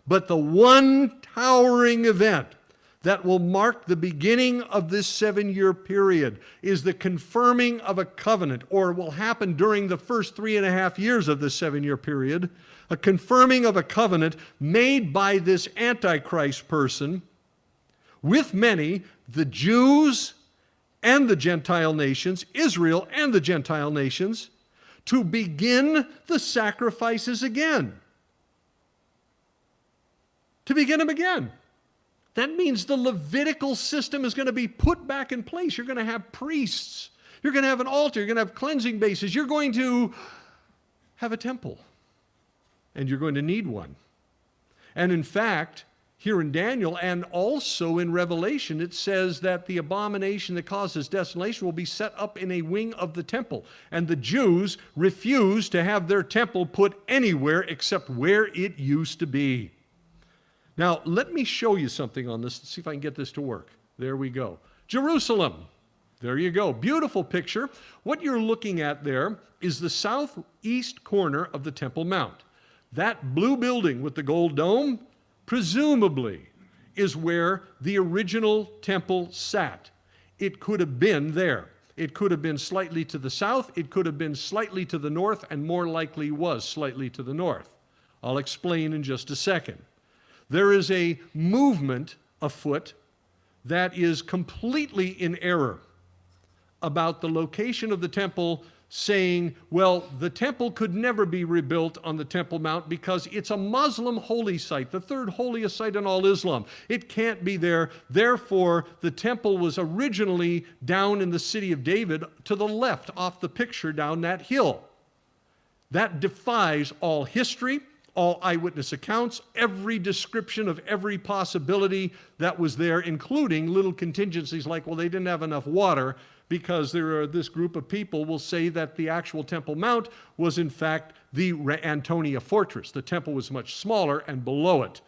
But the one towering event that will mark the beginning of this 7-year period is the confirming of a covenant, or will happen during the first 3.5 years of this 7-year period, a confirming of a covenant made by this Antichrist person with many, the Jews and the Gentile nations, Israel and the Gentile nations, to begin the sacrifices again. To begin them again. That means the Levitical system is going to be put back in place. You're going to have priests. You're going to have an altar. You're going to have cleansing bases. You're going to have a temple. And you're going to need one. And in fact, here in Daniel and also in Revelation, it says that the abomination that causes desolation will be set up in a wing of the temple. And the Jews refuse to have their temple put anywhere except where it used to be. Now, let me show you something on this. Let's see if I can get this to work. There we go. Jerusalem. There you go. Beautiful picture. What you're looking at there is the southeast corner of the Temple Mount. That blue building with the gold dome, presumably, is where the original temple sat. It could have been there. It could have been slightly to the south. It could have been slightly to the north, and more likely was slightly to the north. I'll explain in just a second. There is a movement afoot that is completely in error about the location of the temple, saying, well, the temple could never be rebuilt on the Temple Mount because it's a Muslim holy site, the third holiest site in all Islam. It can't be there. Therefore, the temple was originally down in the city of David to the left off the picture down that hill. That defies all history, all eyewitness accounts, every description of every possibility that was there, including little contingencies like, well, they didn't have enough water, because this group of people will say that the actual Temple Mount was in fact the Antonia fortress. The temple was much smaller and below it.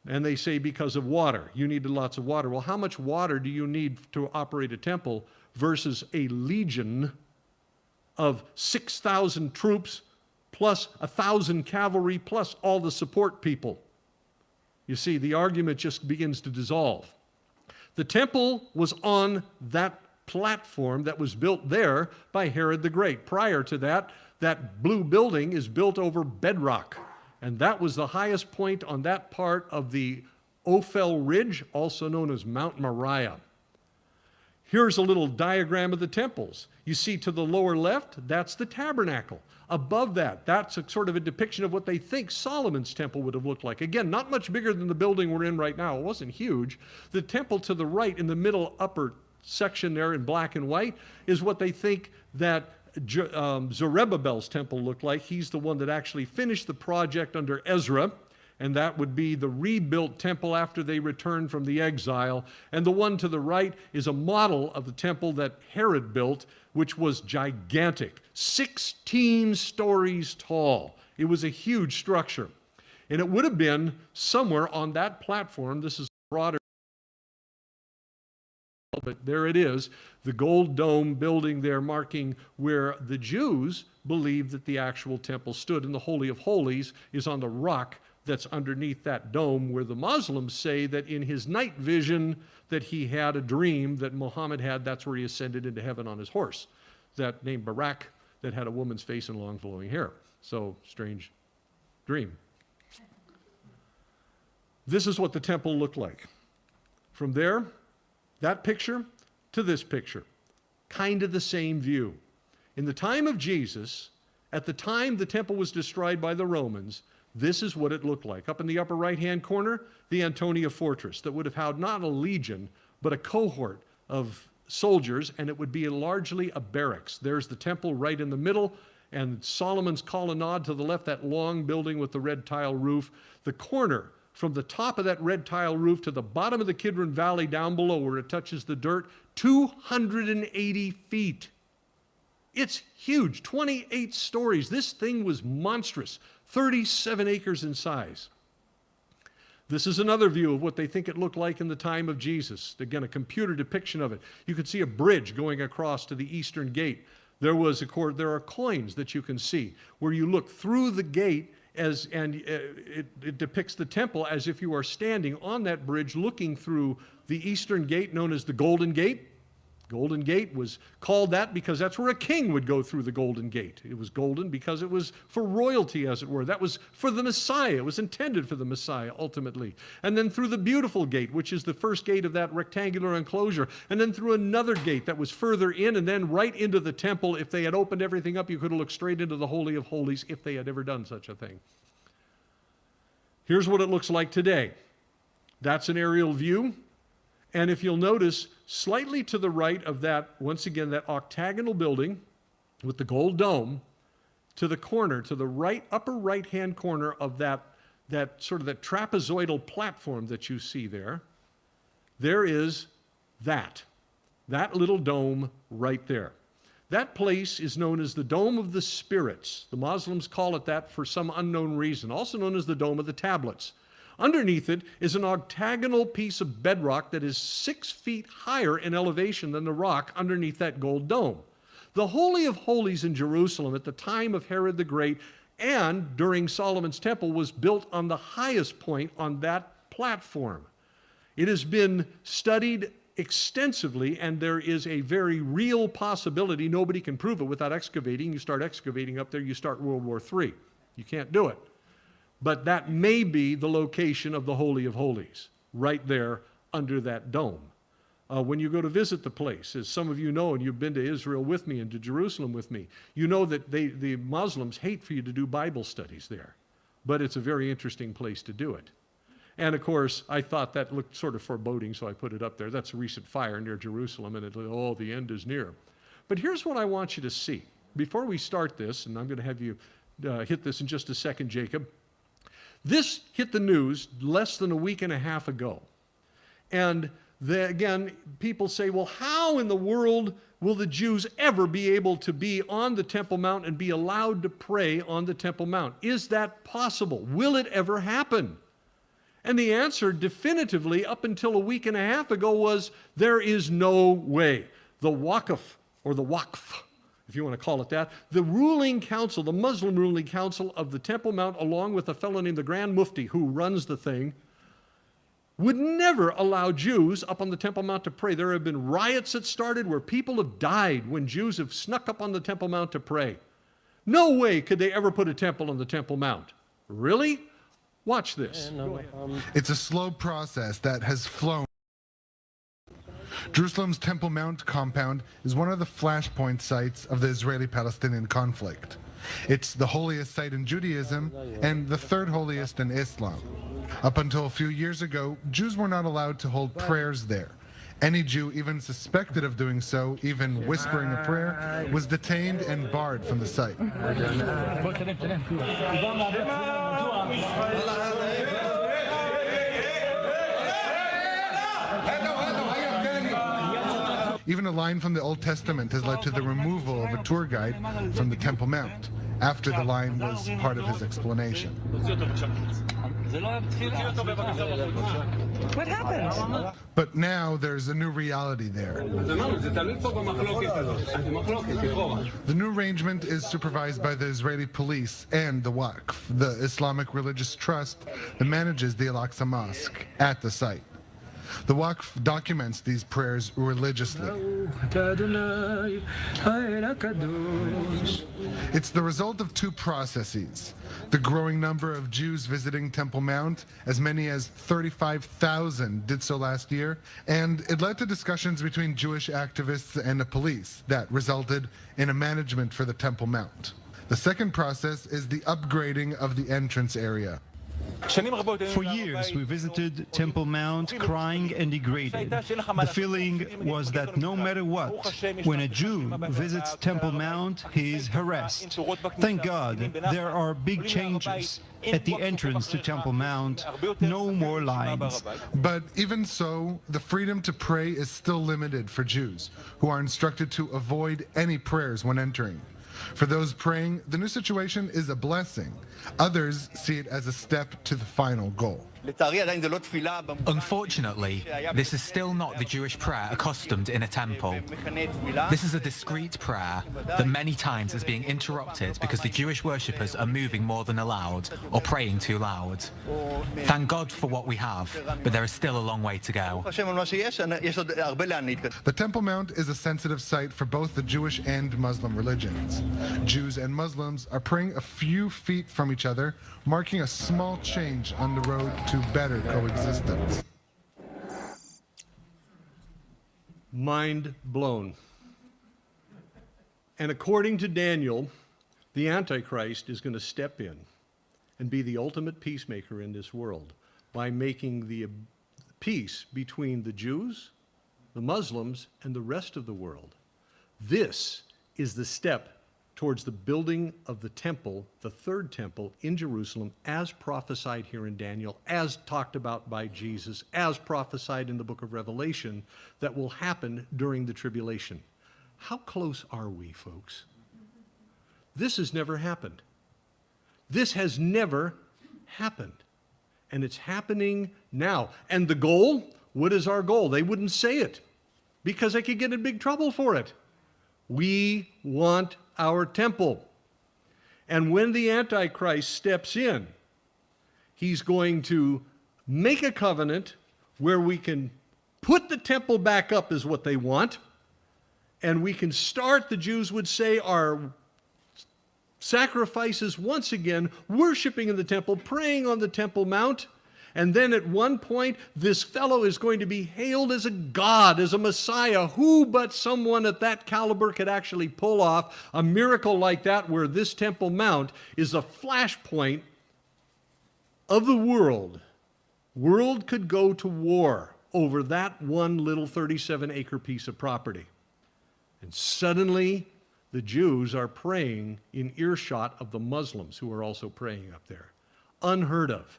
And they say because of water. You needed lots of water. Well, how much water do you need to operate a temple versus a legion of 6,000 troops plus 1,000 cavalry plus all the support people? You see, the argument just begins to dissolve. The temple was on that platform that was built there by Herod the Great. Prior to that, that blue building is built over bedrock. And that was the highest point on that part of the Ophel Ridge, also known as Mount Moriah. Here's a little diagram of the temples. You see to the lower left, that's the tabernacle. Above that, that's a sort of a depiction of what they think Solomon's temple would have looked like. Again, not much bigger than the building we're in right now. It wasn't huge. The temple to the right in the middle upper section there in black and white is what they think that Zerubbabel's temple looked like. He's the one that actually finished the project under Ezra, and that would be the rebuilt temple after they returned from the exile. And the one to the right is a model of the temple that Herod built, which was gigantic, 16 stories tall. It was a huge structure. And it would have been somewhere on that platform. This is broader, but there it is, the gold dome building there marking where the Jews believed that the actual temple stood. And the Holy of Holies is on the rock that's underneath that dome, where the Muslims say that in his night vision that he had a dream that Muhammad had. That's where he ascended into heaven on his horse, that named Barak, that had a woman's face and long flowing hair. So, strange dream. This is what the temple looked like. From there, that picture to this picture, kind of the same view. In the time of Jesus, at the time the temple was destroyed by the Romans, this is what it looked like. Up in the upper right-hand corner, the Antonia fortress that would have had not a legion, but a cohort of soldiers, and it would be largely a barracks. There's the temple right in the middle, and Solomon's colonnade to the left, that long building with the red tile roof. The corner from the top of that red tile roof to the bottom of the Kidron Valley down below where it touches the dirt, 280 feet. It's huge, 28 stories. This thing was monstrous, 37 acres in size. This is another view of what they think it looked like in the time of Jesus. Again, a computer depiction of it. You can see a bridge going across to the eastern gate. There are coins that you can see where you look through the gate, it depicts the temple as if you are standing on that bridge looking through the eastern gate known as the Golden Gate. Golden Gate was called that because that's where a king would go through the Golden Gate. It was golden because it was for royalty, as it were. That was for the Messiah. It was intended for the Messiah, ultimately. And then through the Beautiful Gate, which is the first gate of that rectangular enclosure. And then through another gate that was further in, and then right into the temple. If they had opened everything up, you could have looked straight into the Holy of Holies if they had ever done such a thing. Here's what it looks like today. That's an aerial view. And if you'll notice, slightly to the right of that, once again, that octagonal building with the gold dome, to the corner, to the right, upper right-hand corner of that sort of that trapezoidal platform that you see there, there is that little dome right there. That place is known as the Dome of the Spirits. The Muslims call it that for some unknown reason, also known as the Dome of the Tablets. Underneath it is an octagonal piece of bedrock that is 6 feet higher in elevation than the rock underneath that gold dome. The Holy of Holies in Jerusalem at the time of Herod the Great and during Solomon's temple was built on the highest point on that platform. It has been studied extensively, and there is a very real possibility. Nobody can prove it without excavating. You start excavating up there, you start World War III. You can't do it. But that may be the location of the Holy of Holies, right there under that dome. When you go to visit the place, as some of you know, and you've been to Israel with me and to Jerusalem with me, you know that the Muslims hate for you to do Bible studies there. But it's a very interesting place to do it. And of course, I thought that looked sort of foreboding, so I put it up there. That's a recent fire near Jerusalem, and the end is near. But here's what I want you to see. Before we start this, and I'm going to have you hit this in just a second, Jacob. This hit the news less than a week and a half ago. And again, people say, well, how in the world will the Jews ever be able to be on the Temple Mount and be allowed to pray on the Temple Mount? Is that possible? Will it ever happen? And the answer definitively up until a week and a half ago was there is no way. The Waqf, or the Waqf, if you want to call it that, the ruling council, the Muslim ruling council of the Temple Mount, along with a fellow named the Grand Mufti who runs the thing, would never allow Jews up on the Temple Mount to pray. There have been riots that started where people have died when Jews have snuck up on the Temple Mount to pray. No way could they ever put a temple on the Temple Mount. Really? Watch this. It's a slow process that has flown. Jerusalem's Temple Mount compound is one of the flashpoint sites of the Israeli-Palestinian conflict. It's the holiest site in Judaism and the third holiest in Islam. Up until a few years ago, Jews were not allowed to hold prayers there. Any Jew even suspected of doing so, even whispering a prayer, was detained and barred from the site. Even a line from the Old Testament has led to the removal of a tour guide from the Temple Mount, after the line was part of his explanation. What happened? But now there's a new reality there. The new arrangement is supervised by the Israeli police and the Waqf, the Islamic religious trust that manages the Al-Aqsa Mosque at the site. The Waqf documents these prayers religiously. It's the result of two processes: the growing number of Jews visiting Temple Mount, as many as 35,000 did so last year, and it led to discussions between Jewish activists and the police that resulted in a management for the Temple Mount. The second process is the upgrading of the entrance area. For years, we visited Temple Mount crying and degraded. The feeling was that no matter what, when a Jew visits Temple Mount, he is harassed. Thank God, there are big changes. At the entrance to Temple Mount, no more lines. But even so, the freedom to pray is still limited for Jews, who are instructed to avoid any prayers when entering. For those praying, the new situation is a blessing. Others see it as a step to the final goal. Unfortunately, this is still not the Jewish prayer accustomed in a temple. This is a discreet prayer that many times is being interrupted because the Jewish worshippers are moving more than allowed or praying too loud. Thank God for what we have, but there is still a long way to go. The Temple Mount is a sensitive site for both the Jewish and Muslim religions. Jews and Muslims are praying a few feet from each other, marking a small change on the road to better coexistence. Mind blown. And according to Daniel, the Antichrist is going to step in and be the ultimate peacemaker in this world by making the peace between the Jews, the Muslims, and the rest of the world. This is the step towards the building of the temple, the third temple in Jerusalem, as prophesied here in Daniel, as talked about by Jesus, as prophesied in the book of Revelation, that will happen during the tribulation. How close are we, folks? This has never happened. This has never happened. And it's happening now. And the goal, what is our goal? They wouldn't say it because they could get in big trouble for it. We want our temple. And when the Antichrist steps in, he's going to make a covenant where we can put the temple back up is what they want, and we can start, the Jews would say, our sacrifices once again, worshiping in the temple, praying on the Temple Mount. And then at one point, this fellow is going to be hailed as a god, as a Messiah. Who but someone at that caliber could actually pull off a miracle like that, where this Temple Mount is a flashpoint of the world? World could go to war over that one little 37-acre piece of property. And suddenly, the Jews are praying in earshot of the Muslims who are also praying up there. unheard of.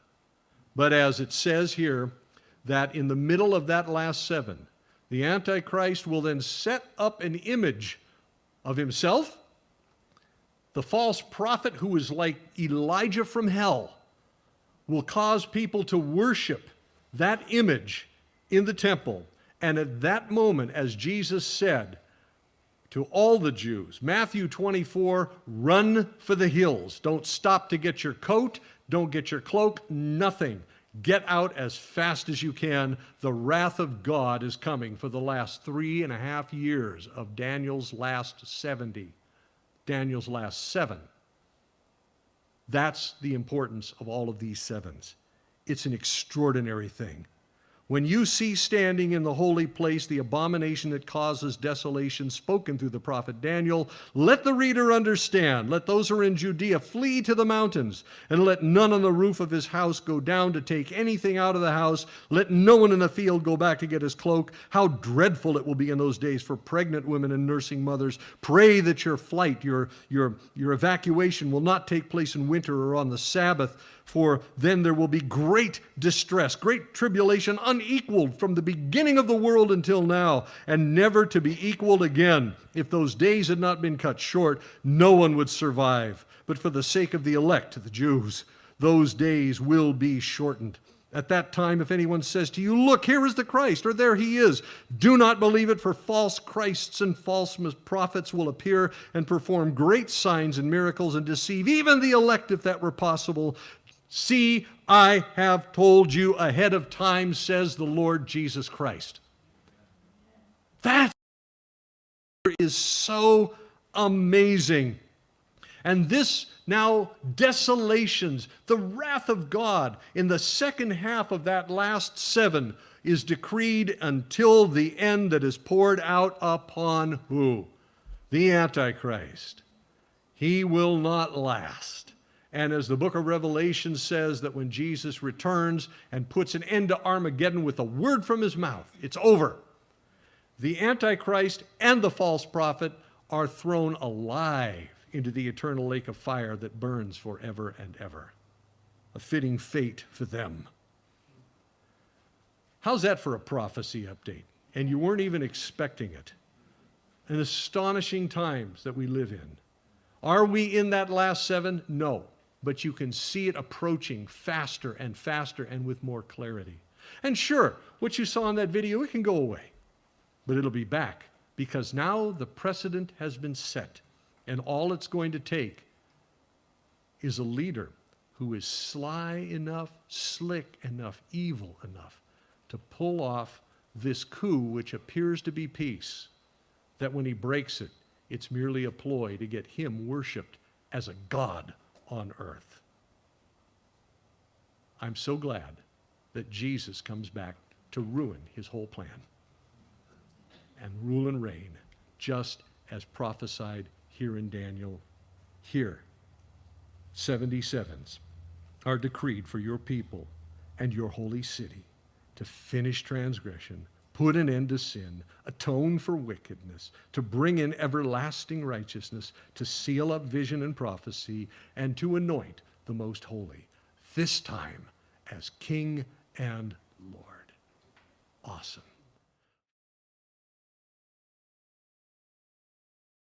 But as it says here, that in the middle of that last 7, the Antichrist will then set up an image of himself, the false prophet who is like Elijah from hell, will cause people to worship that image in the temple. And at that moment, as Jesus said to all the Jews, Matthew 24, run for the hills. Don't stop to get your coat, don't get your cloak, nothing. Get out as fast as you can. The wrath of God is coming for the last 3.5 years of Daniel's last 70, Daniel's last 7. That's the importance of all of these 7s. It's an extraordinary thing. When you see standing in the holy place the abomination that causes desolation spoken through the prophet Daniel, let the reader understand. Let those who are in Judea flee to the mountains, and let none on the roof of his house go down to take anything out of the house. Let no one in the field go back to get his cloak. How dreadful it will be in those days for pregnant women and nursing mothers. Pray that your flight, your evacuation will not take place in winter or on the Sabbath, for then there will be great distress, great tribulation, unequaled from the beginning of the world until now, and never to be equaled again. If those days had not been cut short, no one would survive. But for the sake of the elect, the Jews, those days will be shortened. At that time, if anyone says to you, look, here is the Christ, or there he is, do not believe it, for false Christs and false prophets will appear and perform great signs and miracles and deceive even the elect, if that were possible. See, I have told you ahead of time, says the Lord Jesus Christ. That is so amazing. And this now desolations, the wrath of God in the second half of that last 7 is decreed until the end that is poured out upon who? The Antichrist. He will not last. And as the book of Revelation says, that when Jesus returns and puts an end to Armageddon with a word from his mouth, it's over. The Antichrist and the false prophet are thrown alive into the eternal lake of fire that burns forever and ever. A fitting fate for them. How's that for a prophecy update? And you weren't even expecting it. An astonishing times that we live in. Are we in that last 7? No. But you can see it approaching faster and faster and with more clarity. And sure, what you saw in that video, it can go away. But it'll be back, because now the precedent has been set. And all it's going to take is a leader who is sly enough, slick enough, evil enough to pull off this coup, which appears to be peace, that when he breaks it, it's merely a ploy to get him worshipped as a god on earth. I'm so glad that Jesus comes back to ruin his whole plan and rule and reign just as prophesied here in Daniel. Here, 77s are decreed for your people and your holy city to finish transgression, put an end to sin, atone for wickedness, to bring in everlasting righteousness, to seal up vision and prophecy, and to anoint the most holy, this time as King and Lord. Awesome.